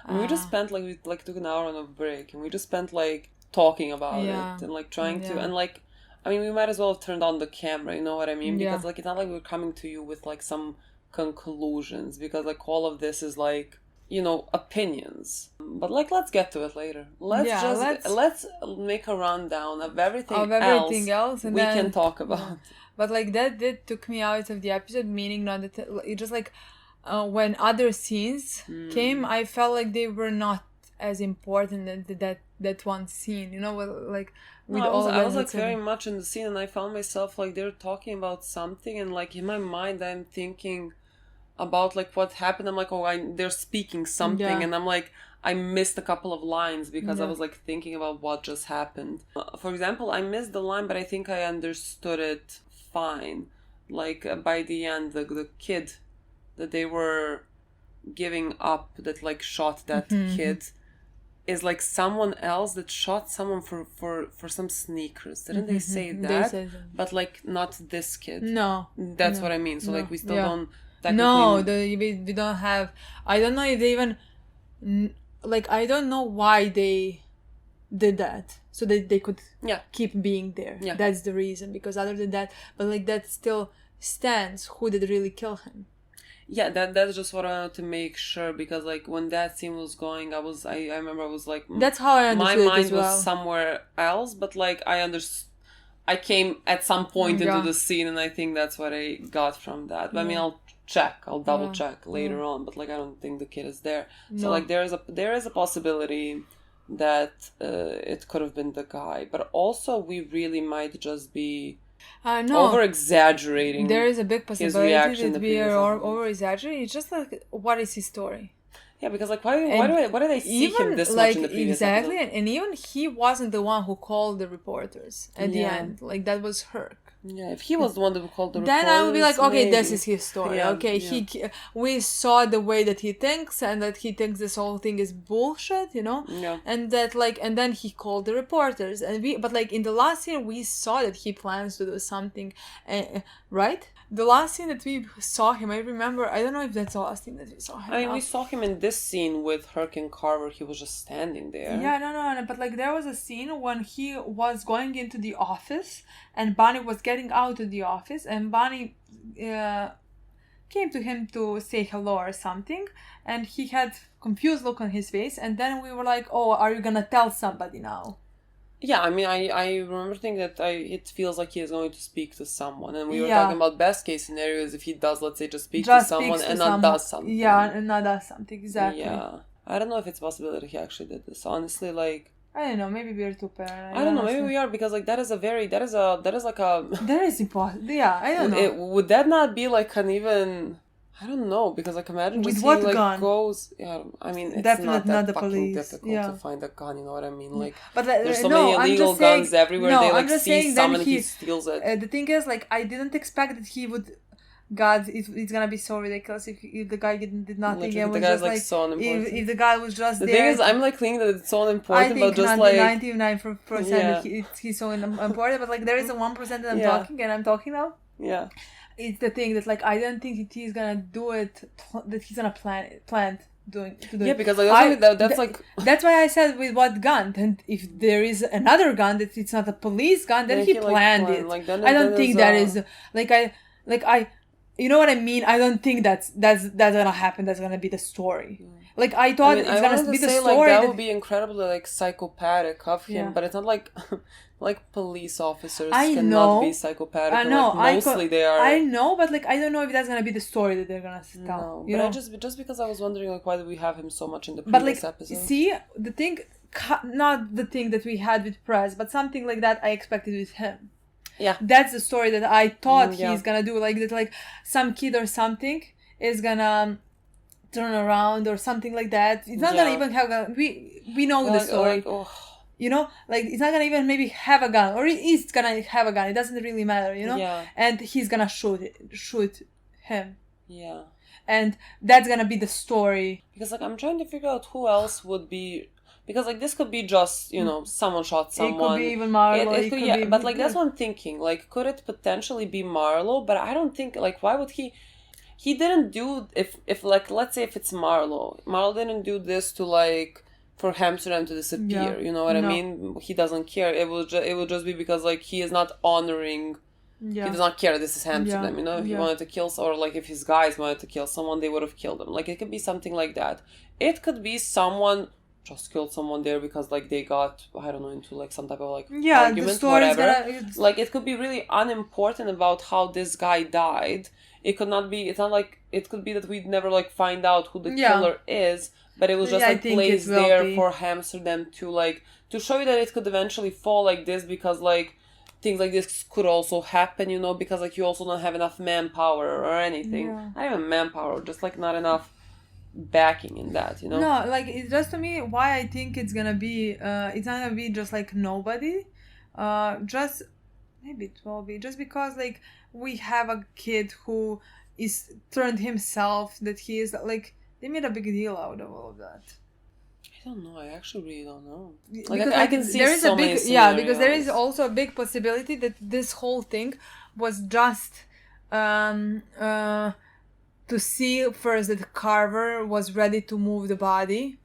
we just spent we took an hour on a break and we just spent like talking about it and like trying to, and like I mean we might as well have turned on the camera, you know what I mean, because like it's not like we're coming to you with like some conclusions, because like all of this is like, you know, opinions, but like let's get to it later. Let's make a rundown of everything else and we can talk about. But like that took me out of the episode, meaning not that it just like when other scenes came, I felt like they were not as important than that one scene, you know, like with I was like very much in the scene, and I found myself like they're talking about something, and like in my mind I'm thinking about like what happened. I'm like, they're speaking something, and I'm like, I missed a couple of lines because I was like thinking about what just happened. For example, I missed the line, but I think I understood it fine. Like by the end, the kid that they were giving up, that like shot that kid, is like someone else that shot someone for some sneakers. Didn't they say that? But like not this kid. No. That's what I mean. So like we still don't. No, we don't have. I don't know if they even like. I don't know why they did that, so that they could keep being there. Yeah. That's the reason. Because other than that, but like that still stands. Who did really kill him? Yeah, that's just what I wanted to make sure, because like when that scene was going, I remember I was like, that's how I understood my mind it as well. was somewhere else, but like I came at some point into the scene, and I think that's what I got from that. But I mean, I'll double check later on, but like I don't think the kid is there. So like there is a possibility that it could have been the guy, but also we really might just be over exaggerating. There is a big possibility that we are over exaggerating. It's just like, what is his story? Yeah, because like why did I see him this much in the previous exactly episode? And even he wasn't the one who called the reporters at the end. Like that was Herc. Yeah, if he was the one that called the reporters, then I would be like, okay, maybe. this is his story. We saw the way that he thinks, and that he thinks this whole thing is bullshit, you know. Yeah. And that like, and then he called the reporters, but like in the last scene we saw that he plans to do something, right? The last scene that we saw him, I remember, I don't know if that's the last scene that we saw him. I mean, we saw him in this scene with Herc and Carver. He was just standing there. Yeah, no, but like there was a scene when he was going into the office and Bonnie was getting out of the office and Bonnie came to him to say hello or something, and he had confused look on his face, and then we were like, oh, are you gonna tell somebody now? Yeah, I mean, I remember thinking that it feels like he is going to speak to someone, and we were talking about best case scenarios if he does, let's say, just speak to someone and not does something. Yeah, and not does something, exactly. Yeah, I don't know if it's possible that he actually did this. Honestly, like, I don't know. Maybe we are too paranoid. I don't know. Maybe we are, because like that is impossible. Yeah, I don't know. Would that not be like an even? I don't know, because like imagine just with what he like gun? Goes. Yeah, I mean it's definitely not that the fucking police. difficult to find a gun. You know what I mean? Like, but there's so many illegal guns everywhere. No, they like I'm just see saying some and he steals it. The thing is, like, I didn't expect that he would. God, it's gonna be so ridiculous if the guy did nothing and was just like so unimportant. If the guy was just the there. The thing is, I'm like thinking that it's so unimportant, I think but just like 99% that he's so important. But like there is a 1% that I'm talking, and I'm talking now. Yeah. It's the thing that like I don't think he's gonna do it. That he's gonna plan doing. Yeah, because like that's why I said with what gun. And if there is another gun that it's not a police gun, then he planned it. Like, I don't think that is like I. You know what I mean? I don't think that's gonna happen. That's gonna be the story. Like I thought it's gonna be the story. Like, that would be incredibly like psychopathic of him, but it's not like like police officers cannot be psychopathic. I know. Like, mostly they are. I know, but like I don't know if that's gonna be the story that they're gonna tell. No, you know? just because I was wondering like why did we have him so much in the previous episode? See the thing, not the thing that we had with Press, but something like that I expected with him. Yeah, that's the story that I thought he's gonna do. Like that, like some kid or something is gonna turn around or something like that. It's not gonna even have a gun. We know the story. You know, like it's not gonna even maybe have a gun, or he's gonna have a gun. It doesn't really matter, you know. Yeah. And he's gonna shoot him. Yeah. And that's gonna be the story. Because like I'm trying to figure out who else would be. Because like this could be just, you know, someone shot someone. It could be even Marlo. It could be, but like that's what I'm thinking. Like, could it potentially be Marlo? But I don't think, like, why would he? He didn't do if like, let's say if it's Marlo didn't do this to like for Amsterdam to disappear. You know what I mean? He doesn't care. It will just be because like he is not honoring. Yeah. He does not care. This is Amsterdam. You know, if he wanted to kill, or like if his guys wanted to kill someone, they would have killed him. Like it could be something like that. It could be someone just killed someone there because like they got, I don't know, into like some type of like argument, whatever. Like it could be really unimportant about how this guy died. It could not be. It's not like it could be that we'd never like find out who the killer is, but it was just like placed there for Amsterdam to show you that it could eventually fall like this, because like things like this could also happen, you know, because like you also don't have enough manpower or anything. Not even manpower, just like not enough backing in that, you know. No, like it's just to me why I think it's gonna be it's not gonna be just like nobody, just maybe it will be just because like we have a kid who is turned himself, that he is like, they made a big deal out of all of that. I don't know. I actually really don't know. Like I can see there is so many scenarios. Because there is also a big possibility that this whole thing was just to see first that Carver was ready to move the body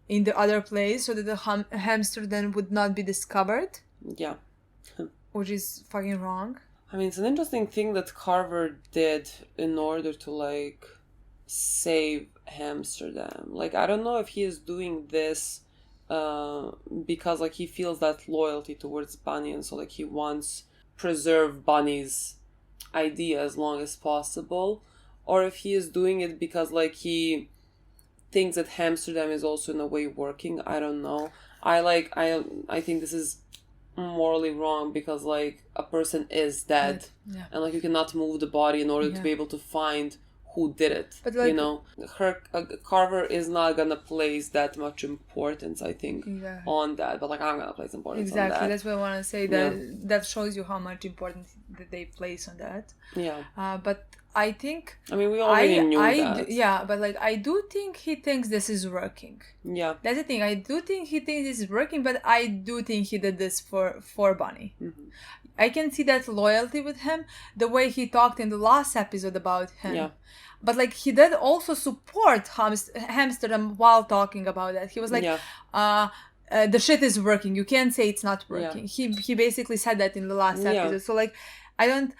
in the other place so that the hamster then would not be discovered. Yeah. Which is fucking wrong. I mean, it's an interesting thing that Carver did in order to, like, save Amsterdam. Like, I don't know if he is doing this because, like, he feels that loyalty towards Bunny, and so, like, he wants preserve Bunny's idea as long as possible. Or if he is doing it because, like, he thinks that Amsterdam is also in a way working. I don't know. I think this is morally wrong because, like, a person is dead. Yeah. And, like, you cannot move the body in order to be able to find who did it. But, like, you know, Carver is not gonna place that much importance, I think, on that. But, like, I'm gonna place importance on that. Exactly. That's what I want to say. That shows you how much importance that they place on that. Yeah. But I think... I mean, we already knew that. Yeah, but, like, I do think he thinks this is working. Yeah. That's the thing. I do think he thinks this is working, but I do think he did this for Bunny. Mm-hmm. I can see that loyalty with him, the way he talked in the last episode about him. Yeah. But like he did also support Amsterdam while talking about that. He was like, the shit is working. You can't say it's not working. Yeah. He basically said that in the last episode. So like, I don't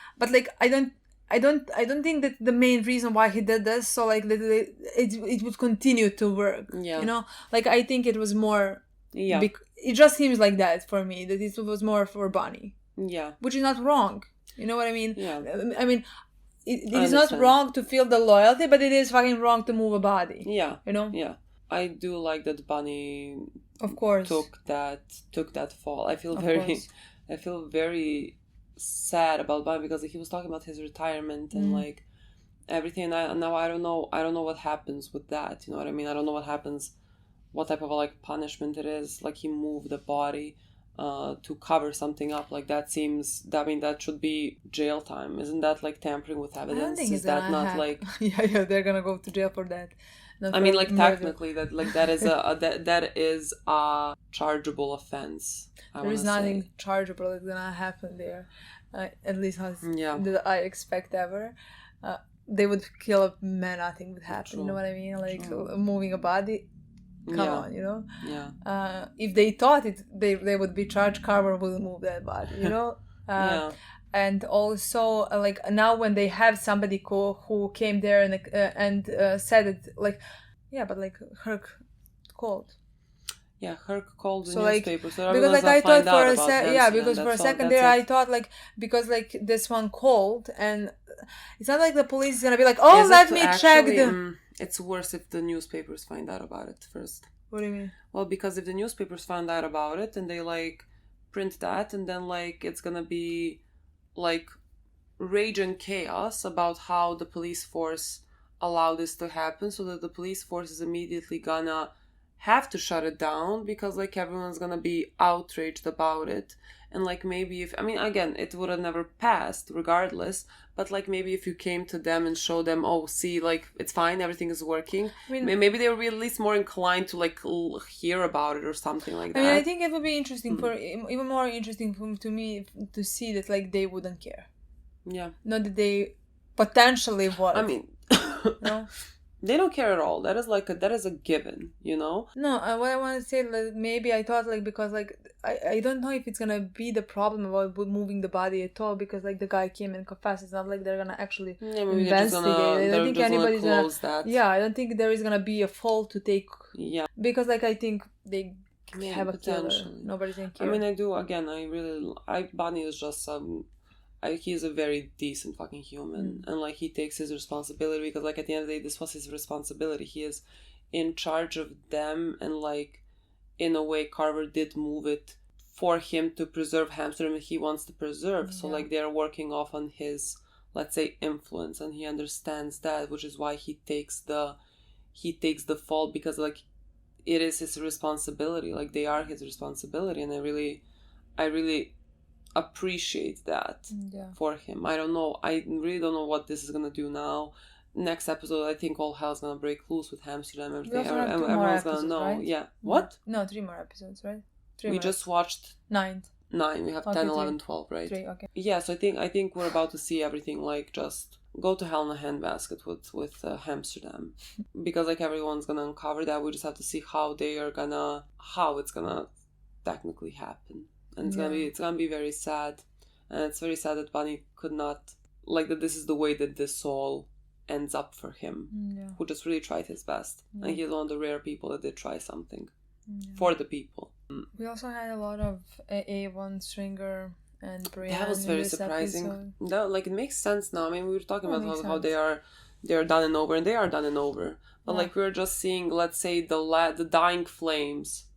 think that the main reason why he did this, so like it would continue to work. Yeah. You know, like I think it was more. Yeah. It just seems like that for me, that it was more for Bonnie. Yeah. Which is not wrong. You know what I mean? Yeah. I mean, it is not wrong to feel the loyalty, but it is fucking wrong to move a body. Yeah. You know? Yeah. I do like that Bonnie, of course, took that fall. I feel very sad about Bonnie because he was talking about his retirement and like everything. Now I don't know what happens with that. You know what I mean? I don't know what happens, what type of like punishment it is. Like he moved the body to cover something up. Like that should be jail time. Isn't that like tampering with evidence? I don't think is that not like yeah, they're gonna go to jail for that. I mean, like murder. Technically, that is a chargeable offense. There is nothing chargeable that's gonna happen there, at least that I expect ever. They would kill a man, nothing would happen. True. You know what I mean? Like moving a body. Come on, you know. Yeah. If they thought they would be charged, Carver would move that body. You know. And also, like now when they have somebody who came there and said it, like, yeah, but like Herc called. Yeah, Herc called the like, newspaper. So because like I thought for a second there I thought like because like this one called and it's not like the police is gonna be like, oh, let me check the. It's worse if the newspapers find out about it first. What do you mean? Well, because if the newspapers find out about it and they like print that and then like it's gonna be like rage and chaos about how the police force allowed this to happen, so that the police force is immediately gonna have to shut it down because like everyone's gonna be outraged about it. And like maybe if, I mean, again, it would have never passed regardless, but like maybe if you came to them and showed them, oh, see, like it's fine, everything is working, I mean, maybe they would be at least more inclined to like hear about it or something like that. I mean, I think it would be interesting even more interesting to me to see that like they wouldn't care. Yeah. Not that they potentially would. I mean, no. They don't care at all. That is a given, you know? No, what I want to say, like, maybe I thought, like, because, like, I don't know if it's gonna be the problem about moving the body at all, because, like, the guy came and confessed. It's not like they're gonna actually investigate. I don't think anybody's gonna that. Yeah, I don't think there is gonna be a fall to take. Yeah. Because, like, I think they have a killer. Nobody's gonna care. I mean, I do, again, Bonnie is just he's a very decent fucking human, and like he takes his responsibility because like at the end of the day this was his responsibility. He is in charge of them, and like in a way Carver did move it for him to preserve Amsterdam he wants to preserve. So like they're working off on his, let's say, influence, and he understands that, which is why he takes the fall, because like it is his responsibility. Like they are his responsibility, and I really appreciate that for him. I really don't know what this is gonna do now. Next episode, I think all hell's gonna break loose with Amsterdam. Everything. Everyone's gonna know. Right? Yeah. What? No, 3 more episodes, right? We just watched 9. We have 10, 11, 12, right? 3, okay. Yeah, so I think we're about to see everything like just go to hell in a handbasket with Amsterdam, because like everyone's gonna uncover that. We just have to see how it's gonna technically happen. And it's gonna be very sad, and it's very sad that Bonnie could not, like, that this is the way that this all ends up for him, who just really tried his best, and he's one of the rare people that did try something for the people. We also had a lot of Avon, Stringer, and Brienne. That was very surprising. That, like, it makes sense now. I mean, we were talking about how they are done and over, and they are done and over. But like we were just seeing, let's say, the dying flames.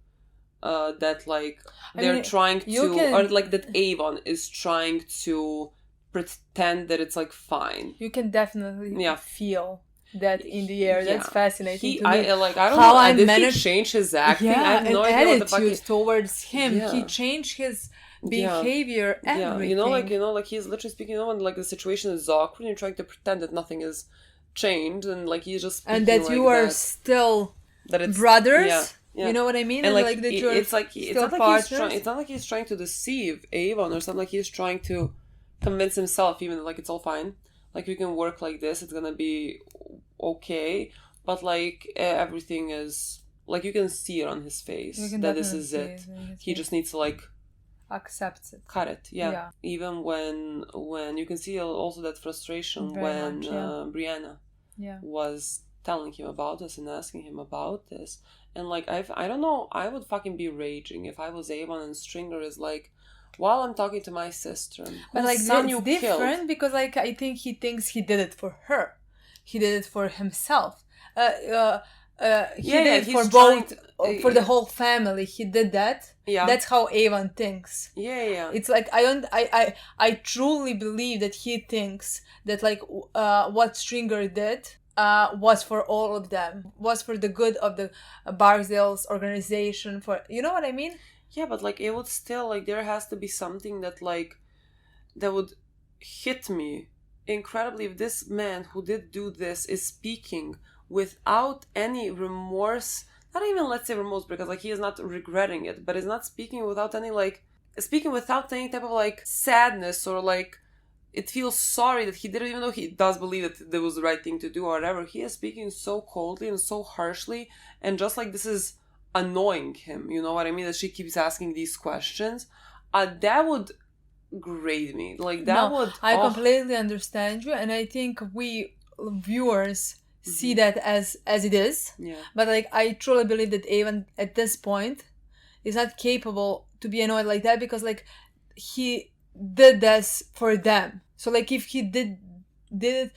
That like they're trying to, or like that Avon is trying to pretend that it's like fine. You can definitely feel that in the air. That's fascinating to me. I don't know. Did he change his acting? I have no idea what the fuck towards him. He changed his behavior. Everything. You know, like he's literally speaking. When like the situation is awkward, and you're trying to pretend that nothing is changed, and like he's just speaking and that like you are still brothers. You know what I mean? And like that you're it's like it's not like he's trying to deceive Avon or something. Like he's trying to convince himself, even like it's all fine. Like we can work like this. It's gonna be okay. But like everything is like you can see it on his face that this is it. He just needs to like accept it, cut it. Yeah. Even when you can see also that frustration when Brianna was telling him about this and asking him about this. And like I don't know, I would fucking be raging if I was Avon and Stringer is like, while I'm talking to my sister, but like son it's different because like I think he thinks he did it for her, he did it for himself. He did it for both, for the whole family. He did that. Yeah, that's how Avon thinks. Yeah. It's like I truly believe that he thinks that like what Stringer did was for all of them, was for the good of the Barksdale's organization, for, you know what I mean? Yeah, but like it would still, like there has to be something that like that would hit me incredibly if this man who did do this is speaking without any remorse, not even let's say remorse, because like he is not regretting it, but is not speaking without any type of like sadness or like it feels sorry that he did it, even though he does believe that it was the right thing to do or whatever. He is speaking so coldly and so harshly, and just like this is annoying him, you know what I mean, that she keeps asking these questions. That would grade me. Like that would... I completely understand you, and I think we viewers see that as it is. Yeah. But like I truly believe that Avon at this point is not capable to be annoyed like that, because like he did this for them. So like if he did it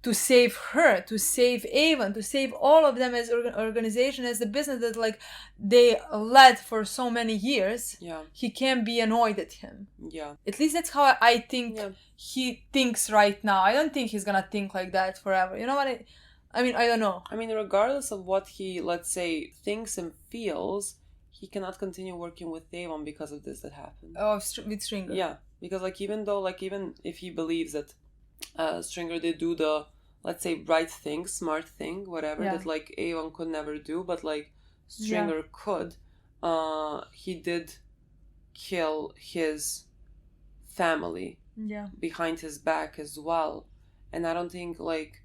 to save her, to save Avon, to save all of them as organization, as the business that like they led for so many years, he can't be annoyed at him. Yeah. At least that's how I think he thinks right now. I don't think he's gonna think like that forever. You know what I mean, I don't know. I mean, regardless of what he, let's say, thinks and feels, he cannot continue working with Avon because of this that happened. Oh, with Stringer. Yeah, because like even if he believes that Stringer did do the, let's say, right thing, smart thing, whatever, that like Avon could never do, but like Stringer could, he did kill his family behind his back as well. And I don't think like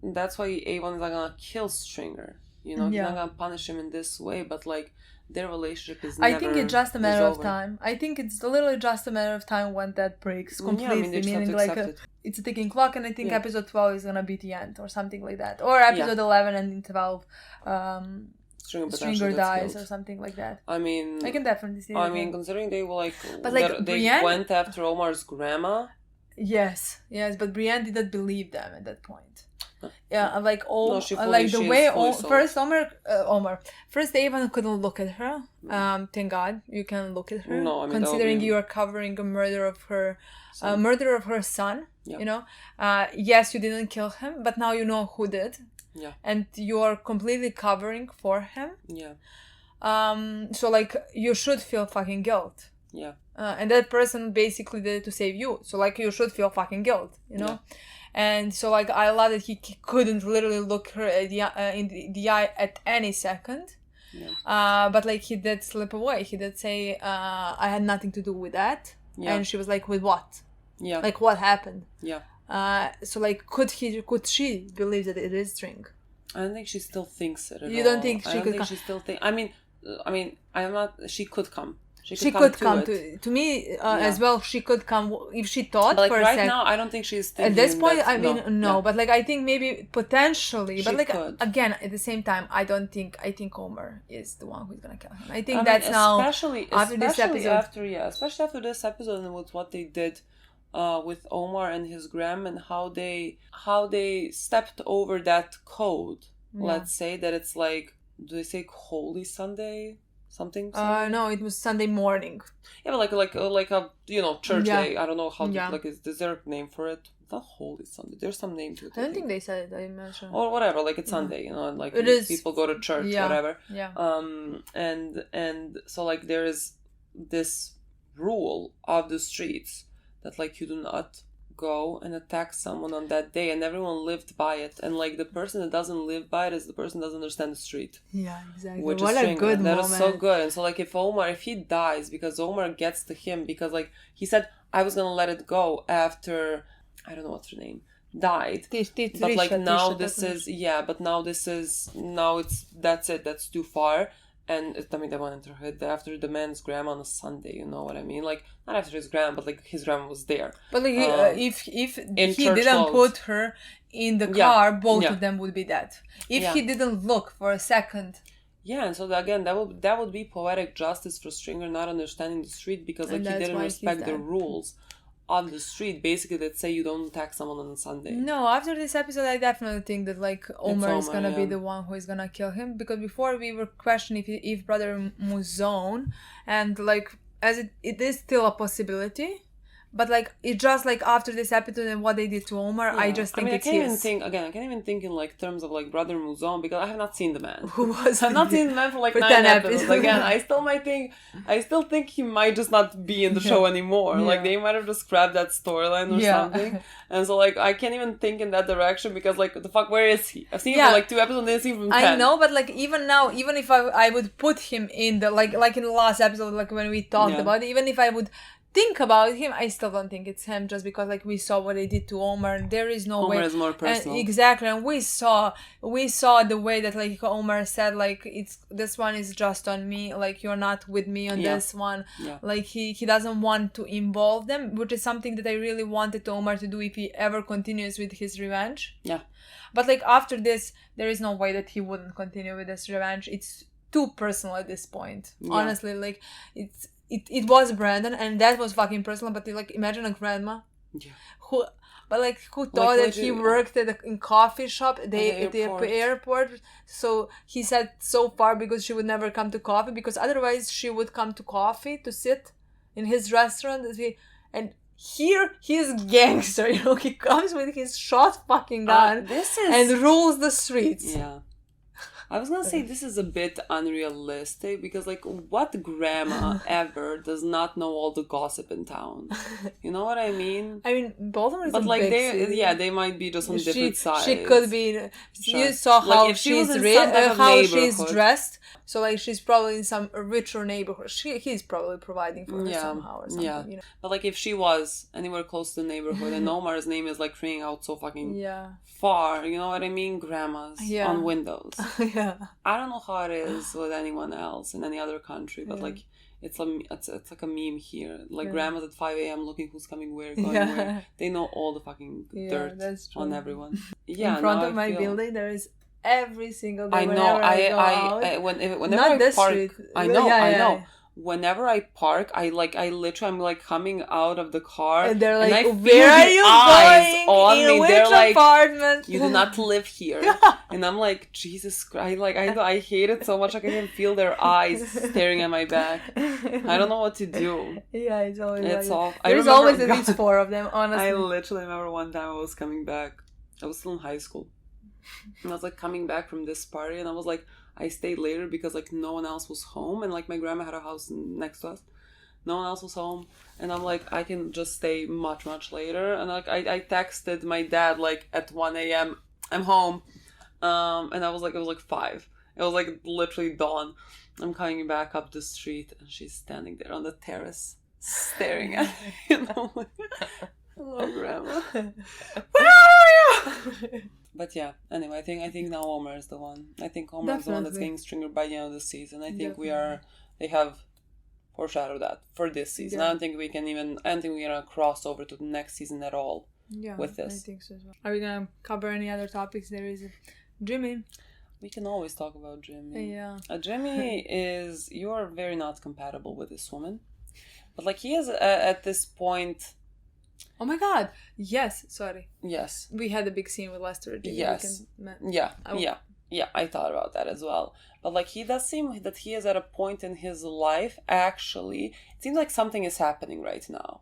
that's why Avon is not gonna kill Stringer, you know, he's not gonna punish him in this way, but like their relationship is never... I think it's just a matter of time. I think it's literally just a matter of time when that breaks completely, meaning like it's a ticking clock, and I think episode 12 is gonna be the end or something like that, or episode 11 and in 12 Stringer dies or something like that. I mean, I can definitely see I mean, considering they were like, but like they went after Omar's grandma. Yes, but Brienne didn't believe them at that point. Yeah, like first Avon couldn't look at her. Thank God you can look at her. No, I mean, considering you are covering a murder of her son. You know, yes, you didn't kill him, but now you know who did. Yeah. And you are completely covering for him. Yeah. So like you should feel fucking guilt. Yeah. And that person basically did it to save you. So like you should feel fucking guilt, you know? Yeah. And so like I love that he couldn't literally look her at in the eye at any second. Yeah. But like he did slip away. He did say, I had nothing to do with that. Yeah. And she was like, with what? Yeah. Like what happened? Yeah. So like could she believe that it is String? I don't think she still thinks it at all. You don't think she could come? I don't think she still thinks... I mean, I'm not... She could come. She could come to me as well. She could come if she thought. But like for right now, I don't think she's thinking. At this point, I mean, no. But like I think maybe potentially. But like could. Again, at the same time, I think Homer is the one who's gonna kill him. I think that's now especially after this episode and with what they did with Omar and his gram and how they stepped over that code. Yeah. Let's say that it's like, do they say Holy Sunday? Something? No, it was Sunday morning. Yeah, but like a church day. I don't know how to, like is there a name for it? It's not Holy Sunday. There's some name to it. I don't think they said it. I'm not sure. Or whatever. Like it's Sunday, and like it is, people go to church, whatever. Yeah. And so like there is this rule of the streets that like you do not go and attack someone on that day, and everyone lived by it, and like the person that doesn't live by it is the person that doesn't understand the street. Yeah, exactly. Which what is a good that moment. is so good. And so like if he dies, because Omar gets to him, because like he said, I was gonna let it go after, I don't know what's her name, died, but like now this is that's it, that's too far. And I mean, they went into her head after the man's grandma on a Sunday, you know what I mean? Like, not after his grandma, but like his grandma was there. But like, if he didn't put her in the car, both of them would be dead. If he didn't look for a second. Yeah, and so again, that would be poetic justice for Stringer not understanding the street, because like he didn't respect the rules on the street, basically, that say you don't attack someone on a Sunday. No, after this episode, I definitely think that like Omar is gonna be the one who is gonna kill him, because before we were questioning if brother Muzone, and like as it is still a possibility, but like it just like after this episode and what they did to Omar, I just think it's his. I can't even think in like terms of like brother Muzone, because I have not seen the man. Who was? I've not seen the man for like 9 episodes. Again, I still think he might just not be in the show anymore. Like they might have just grabbed that storyline or something. And so like I can't even think in that direction, because like the fuck, where is he? I've seen him for like 2 episodes, didn't see him from 10. I know, but like even now, even if I would put him in the like in the last episode, like when we talked about it, even if I would think about him, I still don't think it's him, just because like we saw what they did to Omar. There is no way. Omar is more personal. Exactly, and we saw the way that like Omar said, like this one is just on me, like you're not with me on this one. Like he doesn't want to involve them, which is something that I really wanted Omar to do if he ever continues with his revenge. But like after this, there is no way that he wouldn't continue with this revenge. It's too personal at this point. Honestly, like it was Brandon, and that was fucking personal. But like, imagine a grandma, who thought that he worked in coffee shop at the airport. So he said so far because she would never come to coffee, because otherwise she would come to coffee to sit in his restaurant. And here he is gangster, you know. He comes with his shot fucking gun and rules the streets. Yeah. I was gonna say this is a bit unrealistic, because like what grandma ever does not know all the gossip in town? You know what I mean? I mean, Baltimore is but a like big city. they might be just on different sides. She could be. You saw how like she's dressed. So like she's probably in some richer neighborhood. He's probably providing for her somehow or something. You know? But like if she was anywhere close to the neighborhood and Omar's name is like ringing out so fucking far, you know what I mean? Grandmas on windows. I don't know how it is with anyone else in any other country, but like it's like a meme here. Like grandmas at 5 a.m. looking who's coming where, going where. They know all the fucking dirt on everyone. In front of my building, there is every single day. I know. Whenever I park, I know. Whenever I park, I'm like coming out of the car, and they're like, and I "Where are you going? On in me. which They're like, apartment? You do not live here." And I'm like, Jesus Christ! Like I hate it so much. Like I can feel their eyes staring at my back. I don't know what to do. Yeah, it's always. There's always at least 4 of them. Honestly, I literally remember one time I was coming back. I was still in high school, and I was like coming back from this party, and I was like, I stayed later because like no one else was home, and like my grandma had a house next to us. No one else was home, and I'm like, I can just stay much later. And like I texted my dad like at 1 a.m. I'm home, and I was like, it was like 5. It was like literally dawn. I'm coming back up the street, and she's standing there on the terrace, staring at me. You know, like, hello, Grandma. Where are you? But yeah, anyway, I think now Omar is the one. I think Omar is the one that's getting Stringer by the end of the season. I think they have foreshadowed that for this season. I don't think we're gonna cross over to the next season at all with this. I think so as well. Are we gonna cover any other topics? There is Jimmy. We can always talk about Jimmy. Yeah. Jimmy you are very not compatible with this woman. But like he is at this point. Oh my god. Yes. Sorry. Yes. We had a big scene with Lester and Jimmy. Yes. Yeah, I thought about that as well. But like he does seem that he is at a point in his life, actually, it seems like something is happening right now.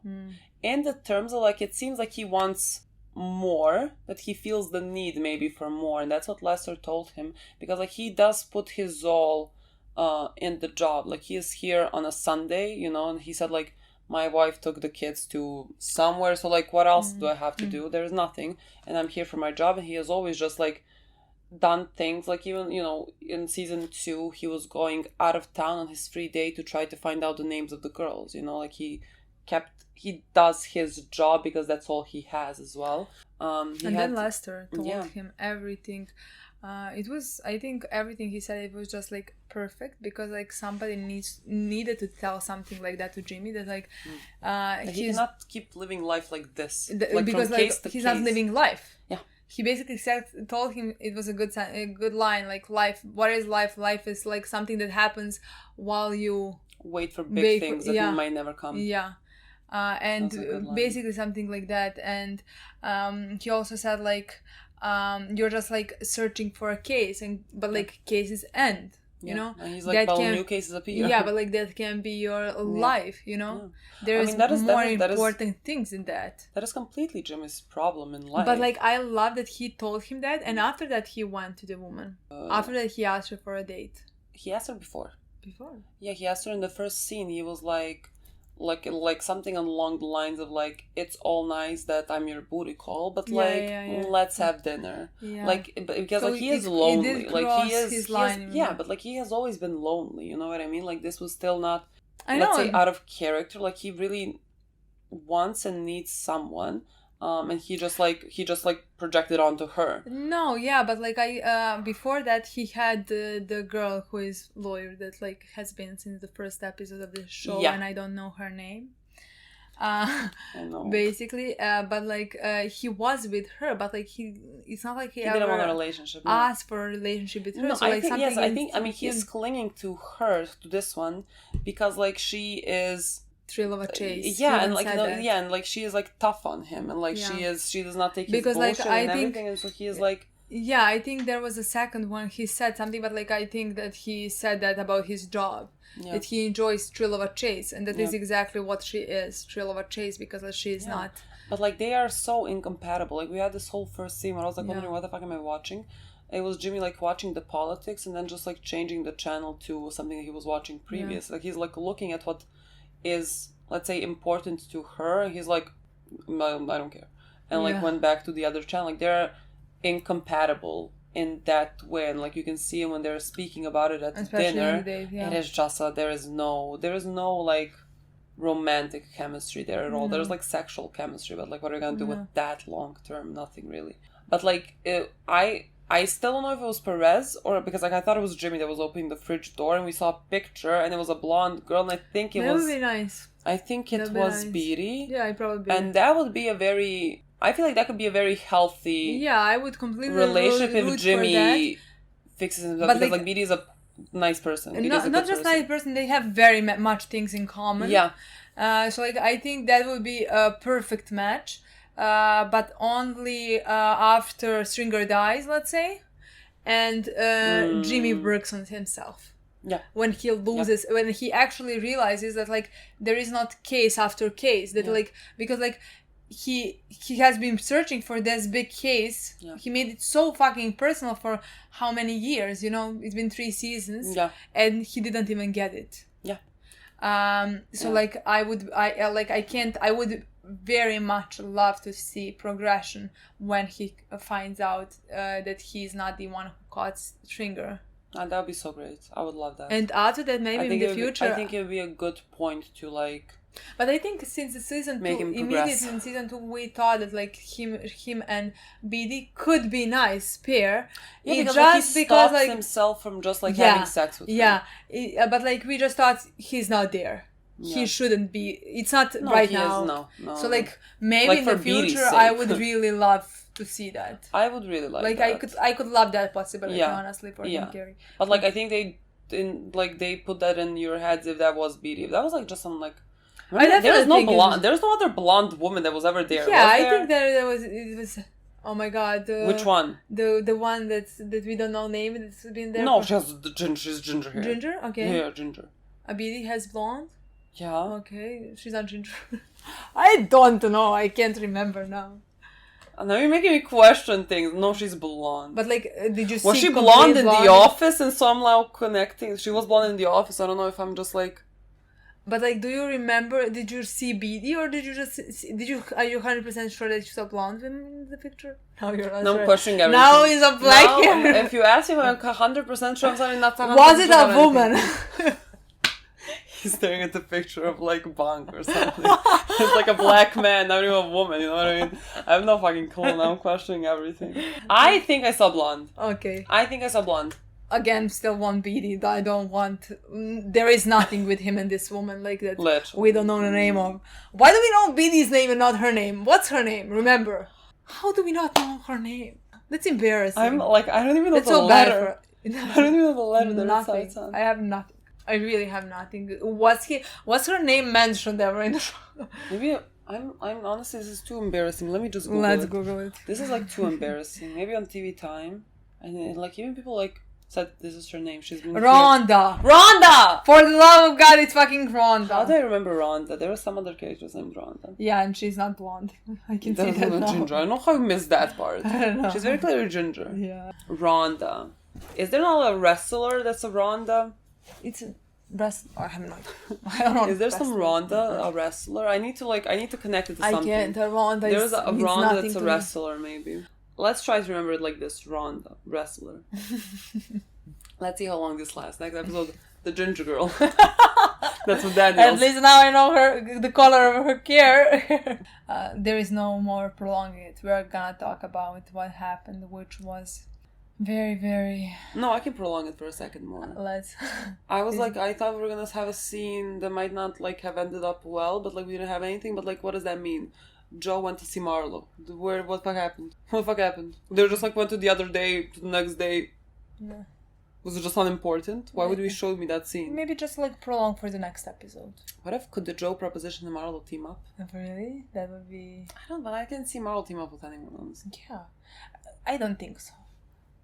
In the terms of like, it seems like he wants more, that he feels the need maybe for more. And that's what Lester told him. Because like he does put his all in the job. Like he is here on a Sunday, you know, and he said like, my wife took the kids to somewhere, so like what else do I have to do? There's nothing, and I'm here for my job. And he has always just like done things, like even, you know, in season 2 he was going out of town on his free day to try to find out the names of the girls, you know, like he does his job because that's all he has as well. Then Lester told him everything. It was, I think everything he said, it was just like perfect, because like somebody needed to tell something like that to Jimmy, that like he cannot keep living life like this, because like he's not living life. Yeah, he basically told him, it was a good line, like life, what is life? Life is like something that happens while you wait for big things that might never come. And basically something like that. And he also said like you're just like searching for a case, but like cases end, you know, and he's like, well, new cases appear. But like that can be your life, you know. There's more important things in that. That is completely Jimmy's problem in life. But like I love that he told him that, and after that he went to the woman. After that he asked her for a date. He asked her before. Yeah, he asked her in the first scene. He was like something along the lines of like, it's all nice that I'm your booty call, but let's have dinner. Like, because so like he is lonely, like he is but like he has always been lonely, you know what I mean? Like this was still not, let's say, out of character. Like he really wants and needs someone, and he just projected onto her. No, but like before that he had the girl who is lawyer that like has been since the first episode of the show, and I don't know her name. I know. Basically, but like he was with her, but like it's not like he ever didn't want a relationship. Asked for a relationship with her. No, so like I mean he's clinging to her, to this one, because like she is thrill of a chase. And like and like she is like tough on him, and like she does not take his bullshit like, and everything, and so he is like. Yeah, I think there was a second one he said something, but like I think that he said that about his job, that he enjoys thrill of a chase, and that is exactly what she is, thrill of a chase, because she is not. But like they are so incompatible. Like we had this whole first scene where I was like wondering what the fuck am I watching. It was Jimmy like watching the politics and then just like changing the channel to something that he was watching previous. Like he's like looking at what is, let's say, important to her, and he's like, I don't care, and like went back to the other channel. Like they're incompatible in that way, and like you can see when they're speaking about it at dinner, it is just there is no like romantic chemistry there at all. There's like sexual chemistry, but like what are you gonna do with that long term? Nothing really. But like I still don't know if it was Perez or, because like I thought it was Jimmy that was opening the fridge door and we saw a picture and it was a blonde girl, and I think that would be nice. I think it was Beatty. Yeah, it probably. And that would be I feel like that could be a very healthy. Yeah, I would completely relationship if Jimmy fixes himself, because like Beatty is a nice person. Not just nice person. They have very much things in common. Yeah. So like I think that would be a perfect match. But only after Stringer dies, let's say, and Jimmy works on himself. Yeah. When he loses, when he actually realizes that like there is not case after case, that like, because like he has been searching for this big case. He made it so fucking personal for how many years? You know, it's been 3 seasons. And he didn't even get it. So like I would very much love to see progression when he finds out that he's not the one who caught Stringer. That would be so great. I would love that. And after that, maybe in the future, I think it would be a good point to like. But I think since the season 2, immediately in season 2, we thought that like him and BD could be nice pair. Yeah, because he stops himself from just like having sex with him. But like we just thought he's not there. He shouldn't be. It's not right now. No. So like maybe in the future, I would really love to see that. I would really like that. I could love that possibility, honestly, for him, Gary. But like I think they put that in your heads if that was BD. If that was like just some like. There's no blonde. There's no other blonde woman that was ever there. Yeah, I think there was. It was. Oh my god. Which one? The one that we don't know name that's been there. No, she's ginger hair. Ginger? Okay. Yeah, ginger. BD has blonde. Yeah. Okay, she's not ginger. I don't know. I can't remember now. Now you're making me question things. No, she's blonde. But like, did you see? Was she blonde in The Office? And so I'm now connecting. She was blonde in The Office. I don't know if I'm just like. But like, do you remember? Did you see Beatty, or did you just? Are you 100% sure that you saw blonde women in the picture? No, you're not. No, sure. I'm questioning everything. Now he's a black hair. If you ask him, I'm 100% sure I'm sorry, not 100%. Was it a woman? He's staring at the picture of like Bonk or something. It's like a black man, not even a woman. You know what I mean? I have no fucking clue. Now I'm questioning everything. I think I saw blonde. Okay. I think I saw blonde. Again, still want Beatty. I don't want. There is nothing with him and this woman like that. Literally. We don't know the name of. Why do we know Beatty's name and not her name? What's her name? Remember? How do we not know her name? That's embarrassing. I'm like, I don't even know That's the so letter. bad I don't even know the letter that it nothing. starts on. I have nothing. I really have nothing. Was her name mentioned ever in the show? Maybe I'm honestly, this is too embarrassing. Let me just Google Let's it. Google it. This is like too embarrassing. Maybe on TV Time, and like even people like said this is her name. She's been Rhonda. Rhonda. For the love of God, it's fucking Rhonda. How do I remember Rhonda? There were some other characters named Rhonda. Yeah, and she's not blonde. I can see that now. Ginger. I don't know how I missed that part. I don't know. She's very clearly ginger. Yeah. Rhonda. Is there not a wrestler that's a Rhonda? It's a wrestler. I have no idea. I don't know. Is there some Rhonda, a wrestler? I need to connect it to something. I can't. Rhonda There's a Rhonda that's a me. wrestler, maybe. Let's try to remember it like this. Rhonda, wrestler. Let's see how long this lasts. Next episode, the ginger girl. That's what that is. At least now I know the color of her hair. There is no more prolonging it. We're gonna talk about what happened, which was very, very... No, I can prolong it for a second more. Let's... I thought we were gonna have a scene that might not, like, have ended up well, but, like, we didn't have anything, but, like, what does that mean? Joe went to see Marlo. What the fuck happened? What the fuck happened? They just, like, went to the other day, to the next day. Yeah. Was it just unimportant? Why would we show me that scene? Maybe just, like, prolong for the next episode. What if, could the Joe proposition and Marlo team up? Really? That would be... I don't know, but I can see Marlo team up with anyone else. Yeah. I don't think so.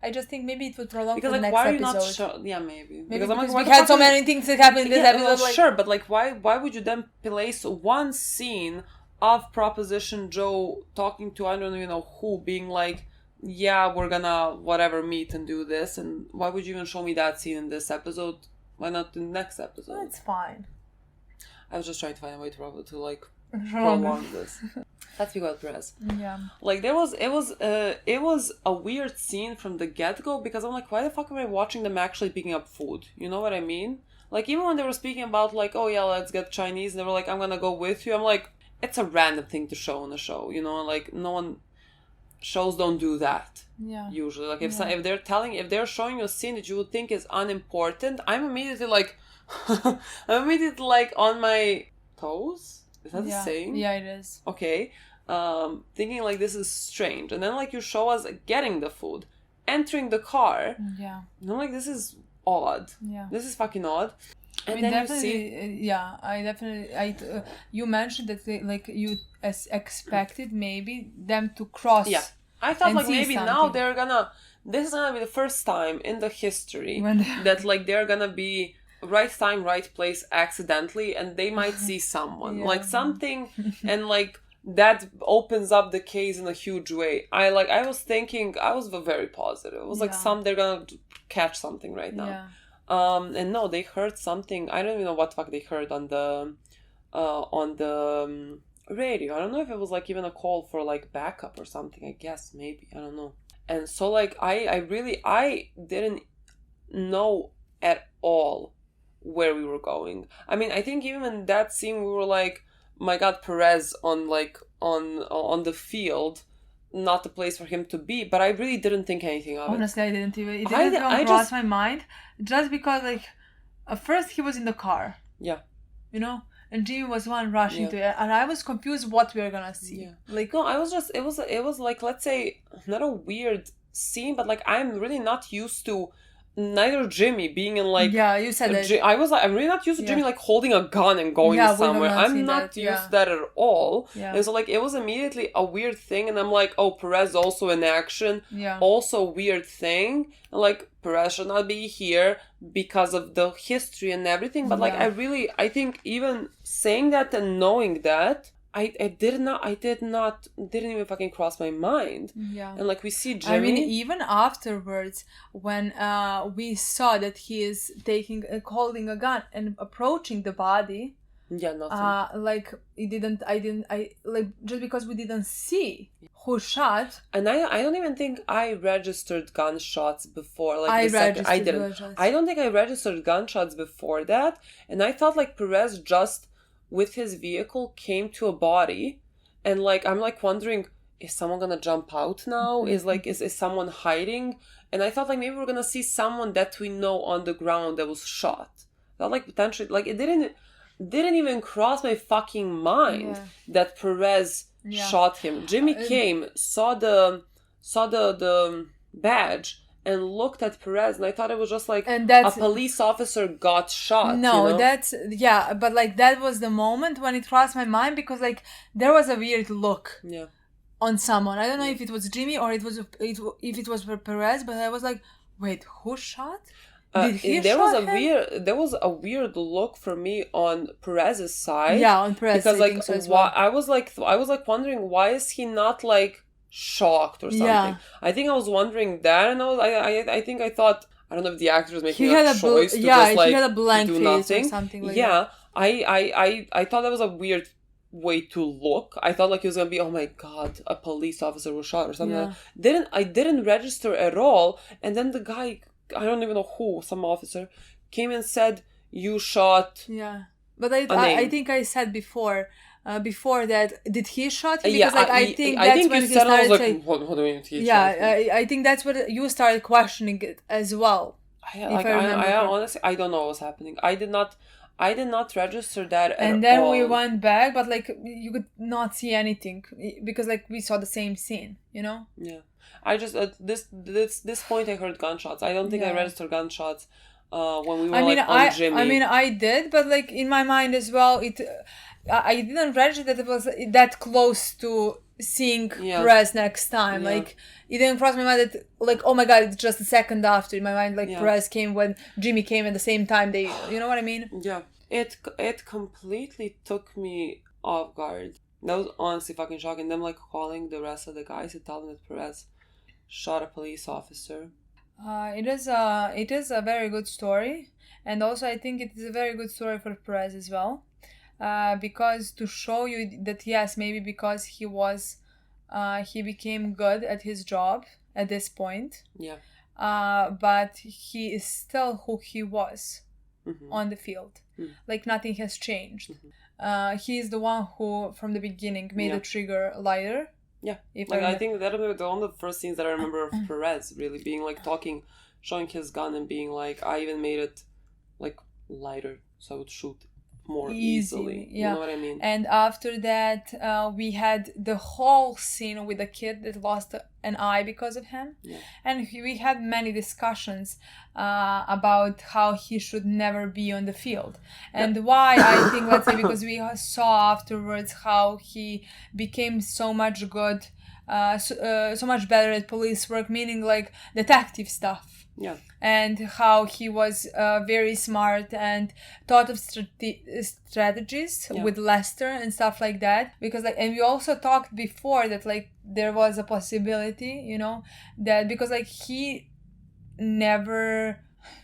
I just think maybe it would prolong because, for the like, next why are you episode. not yeah, maybe Because I'm like, we had so many things that happened in this episode. Well, like... Sure, but, like, why would you then place one scene of Proposition Joe talking to I don't even know who, being like, yeah, we're gonna whatever meet and do this, and why would you even show me that scene in this episode? Why not in the next episode? That's fine. I was just trying to find a way to like prolong this. Let's speak about Perez. Yeah. Like it was a weird scene from the get-go because I'm like, why the fuck am I watching them actually picking up food? You know what I mean? Like even when they were speaking about like, oh yeah, let's get Chinese, and they were like, I'm gonna go with you. I'm like, it's a random thing to show on a show, you know? Like no one shows don't do that. Yeah. Usually, like if they're showing you a scene that you would think is unimportant, I'm immediately like, on my toes. Is that the same? Yeah, it is. Okay. Thinking like this is strange, and then like you show us getting the food, entering the car. Yeah. And I'm like, this is odd. Yeah. This is fucking odd. And I mean, then definitely, you mentioned that you expected maybe them to cross. Yeah. I thought like maybe something. now this is gonna be the first time in the history that like they're gonna be right time, right place accidentally, and they might see someone like something, and like that opens up the case in a huge way. I was thinking, I was very positive. It was like they're gonna catch something right now. Yeah. And no, they heard something. I don't even know what the fuck they heard on the radio. I don't know if it was like even a call for like backup or something. I guess maybe, I don't know. And so like I didn't know at all where we were going. I mean, I think even in that scene we were like, my God, Perez on the field, not the place for him to be, but I really didn't think anything of it. Honestly, I didn't even. It didn't cross my mind, just because like, at first he was in the car. Yeah. You know, and Jimmy was one rushing to it, and I was confused what we were gonna see. Yeah. Like no, I was just it was like, let's say, not a weird scene, but like I'm really not used to neither Jimmy being in like you said that. I was like, I'm really not used to Jimmy like holding a gun and going somewhere. I'm not used to that at all. Yeah. And so like it was immediately a weird thing, and I'm like, oh, Perez also in action. Yeah. Also a weird thing. And like Perez should not be here because of the history and everything. But like I think even saying that and knowing that, didn't even fucking cross my mind. Yeah. And like we see Jimmy. I mean, even afterwards, when we saw that he is holding a gun and approaching the body, Yeah, nothing. Like just because we didn't see who shot. And I don't even think I registered gunshots before. Like I didn't. Gunshots. I don't think I registered gunshots before that. And I thought like Perez just with his vehicle came to a body, and like I'm like wondering, is someone gonna jump out now? Is someone hiding? And I thought like maybe we're gonna see someone that we know on the ground that was shot. That like potentially like it didn't even cross my fucking mind that Perez shot him. Jimmy came, saw the badge and looked at Perez, and I thought it was just like a police officer got shot. No, you know? that's but like that was the moment when it crossed my mind, because like there was a weird look on someone. I don't know if it was Jimmy or if it was Perez, but I was like, wait, who shot? Did he there shot was a weird look for me on Perez's side. Yeah, on Perez, because like so as well. I was like wondering, why is he not like shocked or something? Yeah. I think I was wondering that, and I thought, I don't know if the actor was making a choice to just like he had a blank do face nothing. or something like that. I thought that was a weird way to look. I thought like he was gonna be, oh my god, a police officer was shot or something. Yeah. I didn't register at all, and then the guy, I don't even know who, some officer came and said, you shot. Yeah, but I think I said before that, did he shot him? Because I think that's when he started saying, what do you mean he yeah, shot I think that's what you started questioning it as well. I honestly, I don't know what was happening. I did not register that at all. And then we went back, but like you could not see anything because like we saw the same scene, you know? Yeah. I just at this point I heard gunshots. I don't think I registered gunshots when we were on Jimmy. I mean, I did, but like in my mind as well, I didn't register that it was that close to seeing Perez next time. Like it didn't cross my mind that like, oh my god, it's just a second after. In my mind, like Perez came when Jimmy came at the same time. They, you know what I mean? Yeah. It completely took me off guard. That was honestly fucking shocking. Them like calling the rest of the guys to tell them that Perez shot a police officer. It is a very good story, and also I think it is a very good story for Perez as well, because to show you that yes, maybe because he became good at his job at this point. Yeah. But he is still who he was on the field. Like nothing has changed. He is the one who from the beginning made the trigger lighter. Yeah, I think that was one of the first scenes that I remember of Perez really being like talking, showing his gun and being like, I even made it like lighter so I would shoot more easily. You know what I mean? And after that, we had the whole scene with the kid that lost an eye because of him. Yeah. And we had many discussions about how he should never be on the field. And why, I think, let's say, because we saw afterwards how he became so much good, so much better at police work, meaning like detective stuff. Yeah. And how he was very smart and thought of strategies with Lester and stuff like that. Because like, and we also talked before that like there was a possibility, you know, that because like he never,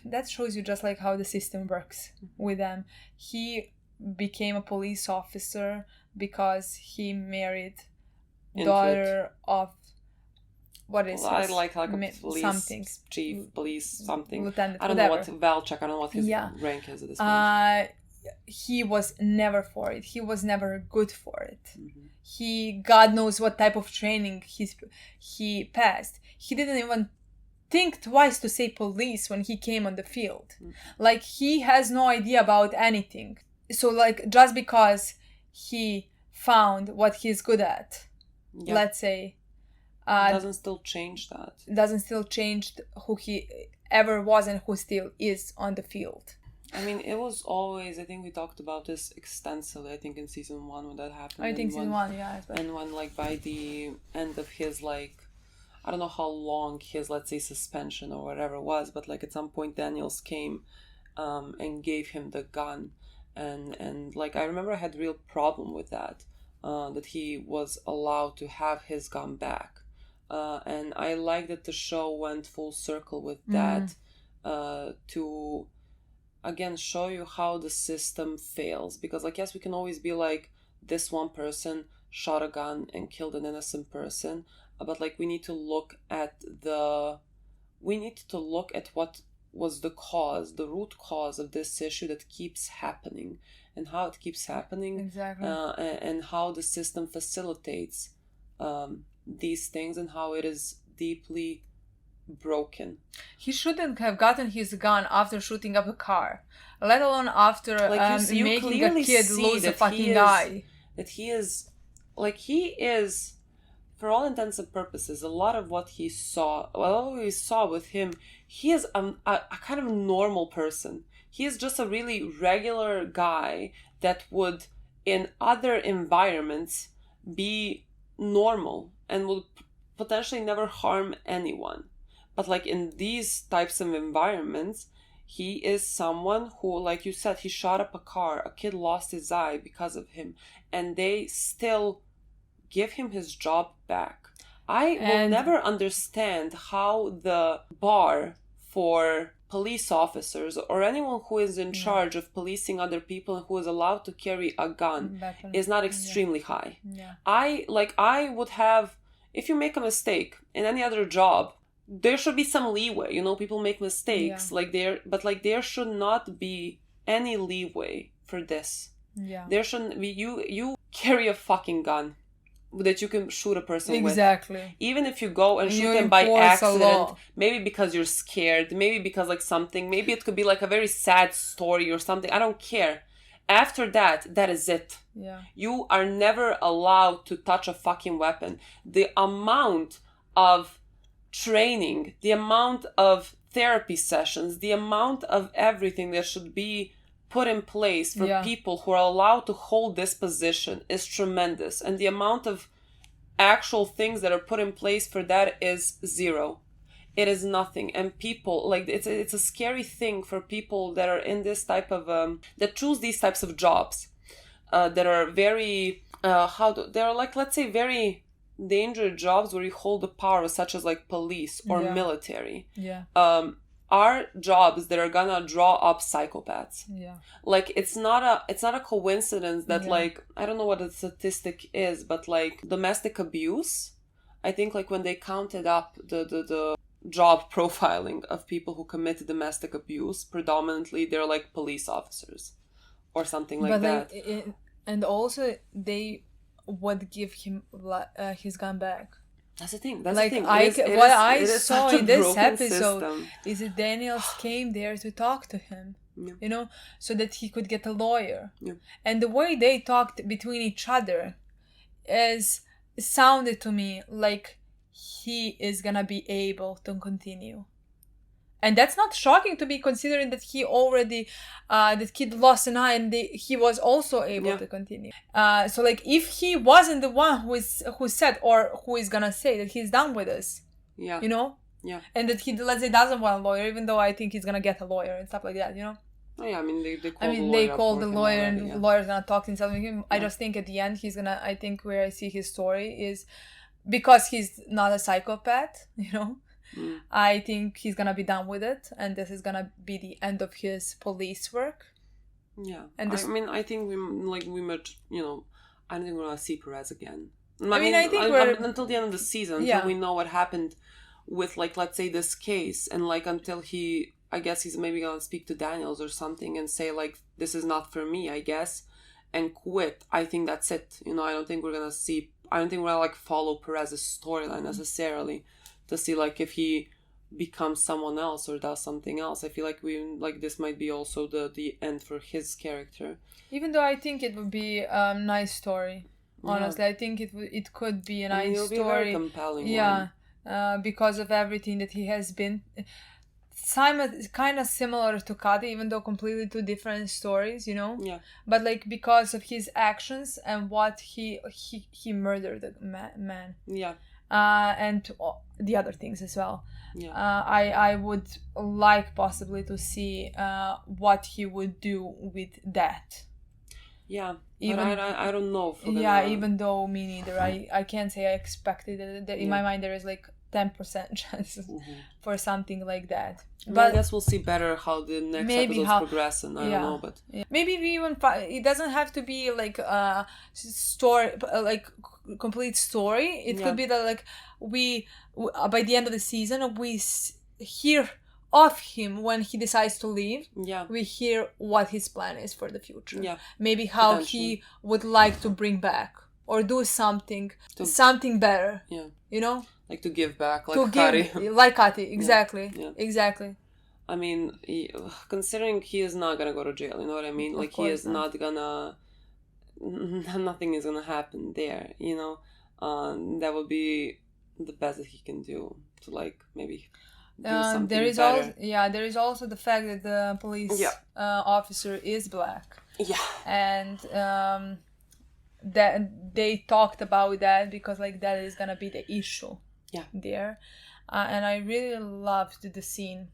that shows you just like how the system works with them. He became a police officer because he married daughter of what is I like a police something chief, police something. Lieutenant, I don't know what Valchek. I don't know what his rank is at this point. He was never for it. He was never good for it. He, God knows what type of training he passed. He didn't even think twice to say police when he came on the field. Like he has no idea about anything. So like just because he found what he's good at, let's say. Doesn't still change that. Doesn't still change who he ever was and who still is on the field. I mean, it was always, I think we talked about this extensively, I think in season 1 when that happened. I think season 1, yeah. And when like by the end of his like, I don't know how long his, let's say, suspension or whatever was, but like at some point Daniels came and gave him the gun. And like I remember I had a real problem with that, that he was allowed to have his gun back. And I like that the show went full circle with that, to again show you how the system fails. Because like, yes, we can always be like, this one person shot a gun and killed an innocent person, but like we need to look at what was the root cause of this issue that keeps happening, and how it keeps happening. Exactly. And how the system facilitates these things, and how it is deeply broken. He shouldn't have gotten his gun after shooting up a car, let alone after you making a kid lose a fucking eye. That he is, for all intents and purposes, a lot of what we saw with him, he is a kind of normal person. He is just a really regular guy that would, in other environments, be normal and would potentially never harm anyone. But like in these types of environments, he is someone who, like you said, he shot up a car, a kid lost his eye because of him, and they still give him his job back. I will never understand how the bar for police officers or anyone who is in charge of policing other people who is allowed to carry a gun is not extremely high. Yeah. I would have, if you make a mistake in any other job, there should be some leeway. You know, people make mistakes, but there should not be any leeway for this. Yeah. There shouldn't be. You carry a fucking gun that you can shoot a person with. Exactly. Even if you go and shoot them by accident, maybe because you're scared, maybe because like something, maybe it could be like a very sad story or something. I don't care. After that is it. Yeah. You are never allowed to touch a fucking weapon. The amount of training, the amount of therapy sessions, the amount of everything that should be put in place for people who are allowed to hold this position is tremendous. And the amount of actual things that are put in place for that is zero. It is nothing. And people, like, it's a scary thing for people that are in this type of, that choose these types of jobs, that are very, they're like, let's say, very dangerous jobs where you hold the power, such as like police or military. Yeah. Are jobs that are gonna draw up psychopaths. Yeah. Like it's not a coincidence that like, I don't know what the statistic is, but like domestic abuse, I think like when they counted up the job profiling of people who committed domestic abuse, predominantly they're like police officers or something like that. And also they would give him his gun back. That's the thing. What I saw in this episode is that Daniels came there to talk to him, you know, so that he could get a lawyer. Yeah. And the way they talked between each other sounded to me like he is gonna be able to continue. And that's not shocking to be considering that he already, that kid lost an eye and he was also able to continue. So like if he wasn't the one who said or who is gonna say that he's done with us, you know? Yeah. And that he, let's say, doesn't want a lawyer, even though I think he's gonna get a lawyer and stuff like that, you know? Oh yeah, I mean they called the lawyer and the lawyer's gonna talk to himself with him. I just think at the end I think where I see his story is because he's not a psychopath, you know? I think he's gonna be done with it, and this is gonna be the end of his police work. Yeah, and I think we might, you know, I don't think we're gonna see Perez again. I think until the end of the season, until we know what happened with, like, let's say this case, and like until I guess he's maybe gonna speak to Daniels or something and say like, this is not for me, I guess, and quit. I think that's it. You know, I don't think we're gonna like follow Perez's storyline necessarily to see like if he becomes someone else or does something else. I feel like this might be also the end for his character. Even though I think it would be a nice story. Honestly, I think it could be a nice story. Be a very compelling one. Because of everything that he has been. Simon is kind of similar to Cady, even though completely two different stories, you know. Yeah. But like because of his actions and what he murdered the man. Yeah. And the other things as well. Yeah. I would like possibly to see what he would do with that. Yeah. Even I don't know. Even though me neither. I can't say I expected it. In my mind there is like 10% chances for something like that. But I guess we'll see better how the next episodes progress, and I don't know, but maybe we even it doesn't have to be like a story, like complete story. It could be that like we by the end of the season we hear of him when he decides to leave. We hear what his plan is for the future. Maybe how he would like to bring back or do something better. You know, like to give back, like Kari. Like Kati, exactly. Exactly. I mean, considering he is not gonna go to jail, you know what I mean? Like, he is not gonna... Nothing is gonna happen there, you know? That would be the best that he can do to, like, maybe do something better. There is also the fact that the police officer is black. And that they talked about that because, like, that is gonna be the issue there. And I really loved the scene.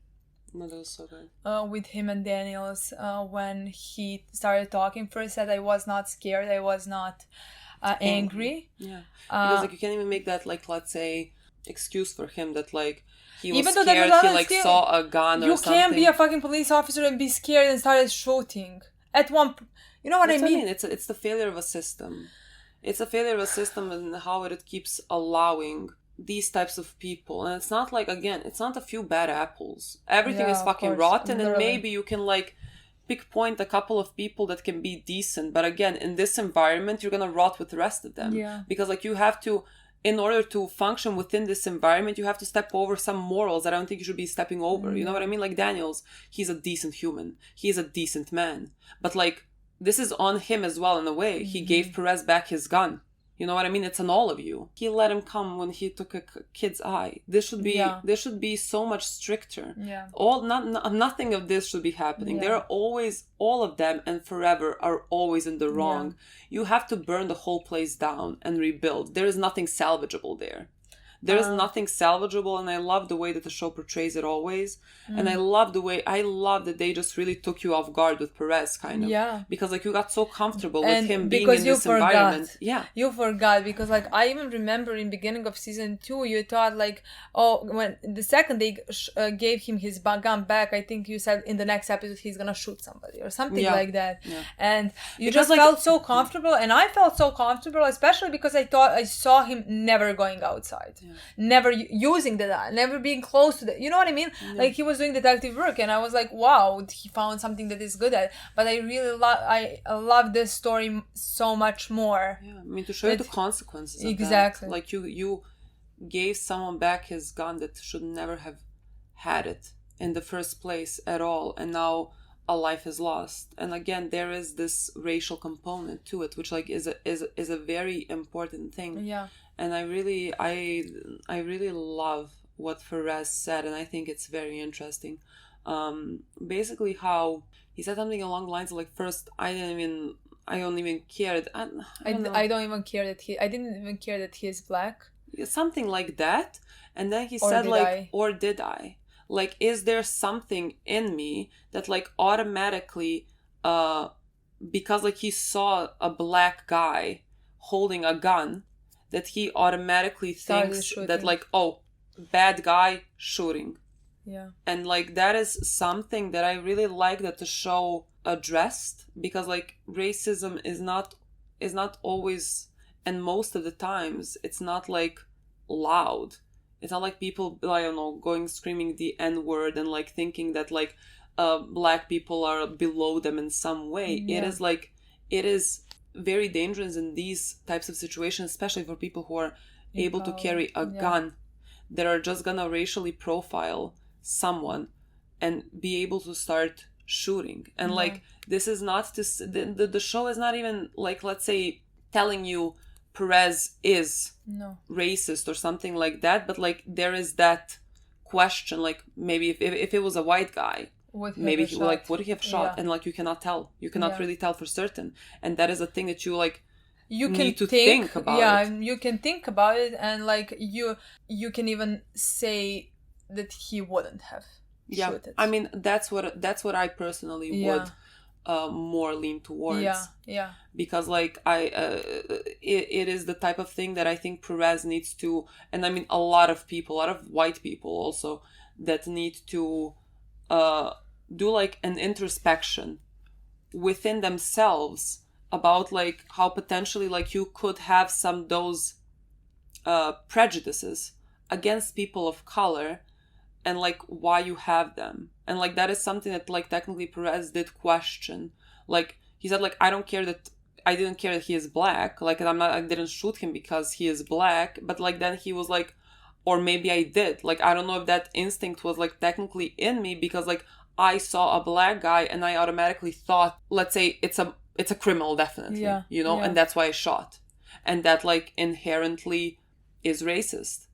No, that was so good. With him and Daniels, when he started talking, first said I was not scared, I was not angry. Because like you can't even make that, like, let's say, excuse for him that like he was scared, he like saw a gun or something. You can't be a fucking police officer and be scared and started shooting at one. You know what I mean? It's the failure of a system. It's a failure of a system and how it keeps allowing these types of people. And it's not like, again, it's not a few bad apples. Everything is fucking rotten. Literally. And maybe you can like point a couple of people that can be decent, but again, in this environment you're gonna rot with the rest of them. Because like you have to, in order to function within this environment, you have to step over some morals that I don't think you should be stepping over. You know what I mean? Like Daniels, he's a decent human, he's a decent man, but like this is on him as well in a way. He gave Perez back his gun. You know what I mean? It's on all of you. He let him come when he took a kid's eye. This should be so much stricter. Nothing of this should be happening. They're always, all of them and forever are always in the wrong. You have to burn the whole place down and rebuild. There is nothing salvageable there. There is nothing salvageable, and I love the way that the show portrays it always. And I love that they just really took you off guard with Perez, kind of. Because like you got so comfortable with him being in this environment. You forgot, because like I even remember in beginning of season 2, you thought like, oh, when the second they gave him his gun back, I think you said in the next episode he's gonna shoot somebody or something like that. And you because, just like, felt so comfortable, and I felt so comfortable, especially because I thought I saw him never going outside. Never using the gun, never being close to you know what I mean? Like he was doing detective work, and I was like, wow, he found something that is good at. But I really love this story so much more. I mean, to show you the consequences of exactly that. Like you gave someone back his gun that should never have had it in the first place at all, and now a life is lost. And again, there is this racial component to it, which like is a very important thing. And I really love what Perez said, and I think it's very interesting. Basically, how he said something along the lines of like, first, I don't even care. I didn't even care that he is black. Something like that. And then he said like, or did I? Like, is there something in me that like automatically, because like he saw a black guy holding a gun, that he automatically thinks that like, oh, bad guy shooting. And like that is something that I really like that the show addressed, because like racism is not always, and most of the times it's not like loud. It's not like people, I don't know, going screaming the N-word and like thinking that like black people are below them in some way. It is very dangerous in these types of situations, especially for people who are able to carry a gun, that are just gonna racially profile someone and be able to start shooting. And like, this is not the show is not even like, let's say, telling you Perez is racist or something like that, but like there is that question, like maybe if it was a white guy, maybe he like would he have shot, and like you cannot really tell for certain, and that is a thing that you like need to think about. You can think about it, and like you can even say that he wouldn't have shot it. I mean, that's what I personally would more lean towards. Yeah. Because like it is the type of thing that I think Perez needs to, and I mean a lot of white people also, that need to do like an introspection within themselves about like how potentially like you could have some those prejudices against people of color, and like why you have them. And like that is something that like technically Perez did question. Like he said like I didn't care that he is black, like I didn't shoot him because he is black, but like then he was like, or maybe I did, like I don't know if that instinct was like technically in me, because like I saw a black guy and I automatically thought, let's say it's a criminal, definitely, you know, and that's why I shot, and that like inherently is racist.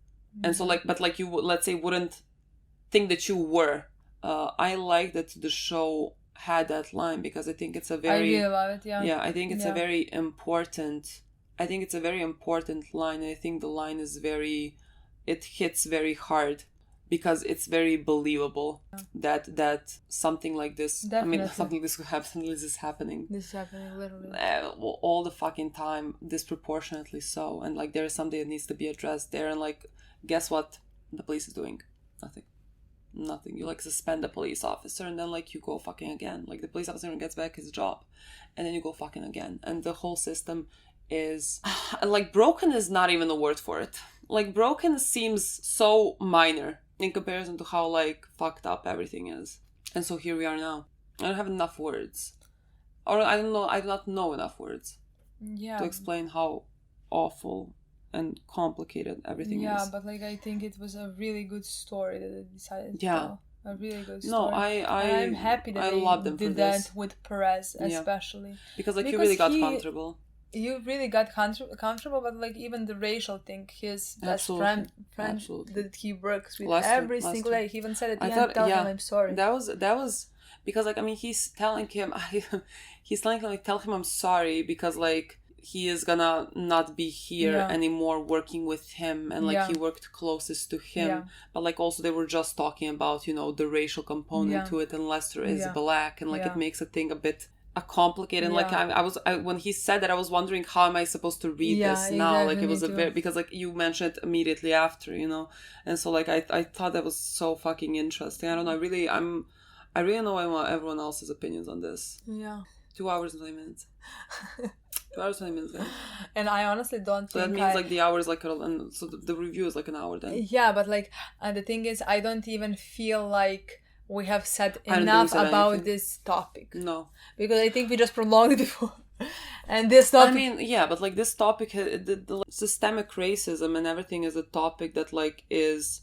And so like, but like you let's say wouldn't think that you were. I like that the show had that line, because I think it's a very, I really love it. Yeah, I think it's a very important. I think it's a very important line. And I think the line is it hits very hard, because it's very believable that something like this. Definitely. I mean, something this could happen. This is happening. This is happening literally all the fucking time, disproportionately so. And like there is something that needs to be addressed there. And like, guess what? The police is doing nothing. You like suspend the police officer, and then like you go fucking again. Like the police officer gets back his job, and then you go fucking again. And the whole system is like broken is not even the word for it. Like broken seems so minor in comparison to how like fucked up everything is. And so here we are now. I don't have enough words, or I do not know enough words to explain how awful and complicated everything is. Yeah, but like I think it was a really good story that they decided to tell. A really good story. No, I'm happy that they did that with Perez, especially. Because like you really got comfortable. You really got comfortable, but like even the racial thing, his best friend that he works with every single day. He even said at the end, tell him I'm sorry. That was because like I mean he's telling him like tell him I'm sorry, because like he is gonna not be here anymore working with him, and like he worked closest to him, but like also they were just talking about, you know, the racial component to it, and Lester is black, and like it makes a thing a bit complicated. Like I when he said that, I was wondering how am I supposed to read this now. Like it was because like you mentioned it immediately after, you know, and so like I thought that was so fucking interesting. I don't know, I really know everyone else's opinions on this. 2 hours and 20 minutes. 2 hours and 20 minutes, guys. And I honestly don't think that means like the hour is like and so the review is like an hour then. Yeah, but like the thing is I don't even feel like we have said enough about this topic. No. Because I think we just prolonged it before. And this topic... I mean, yeah, but like this topic, the systemic racism and everything is a topic that like is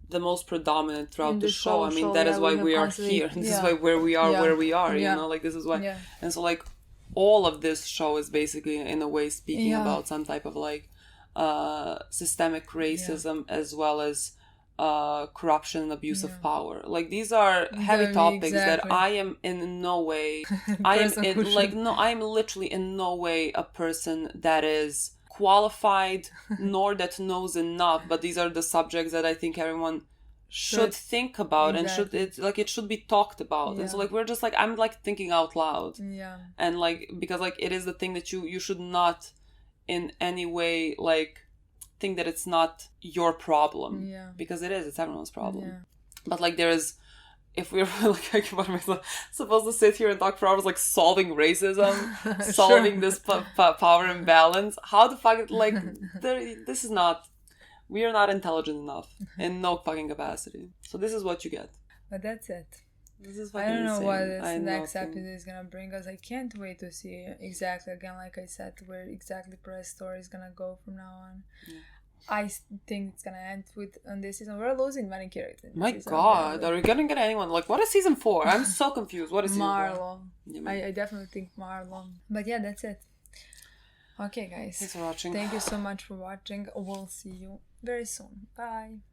the most predominant throughout the show. I mean, that is why we are here. This is why where we are, you know, like this is why. Yeah. And so like all of this show is basically in a way speaking about some type of like systemic racism as well as corruption and abuse of power. Like these are heavy topics that I am in no way I am literally in no way a person that is qualified nor that knows enough, but these are the subjects that I think everyone should think about and it should be talked about. And so like we're just like I'm like thinking out loud. And like because like it is the thing that you should not in any way like think that it's not your problem, because it's everyone's problem. But like there is, if we're like supposed to sit here and talk for hours like solving racism, solving this power imbalance, how the fuck like this is not, we are not intelligent enough in no fucking capacity. So this is what you get. But that's it. This is fucking I don't know insane. what this next episode is gonna bring us. I can't wait to see exactly, again, like I said, where exactly Perez's story is gonna go from now on. I think it's gonna end on this season. We're losing many characters. My God, are we gonna get anyone? Like, what is season 4? I'm so confused. What is season 4? Marlon. I definitely think Marlon. But yeah, that's it. Okay, guys. Thanks for watching. Thank you so much for watching. We'll see you very soon. Bye.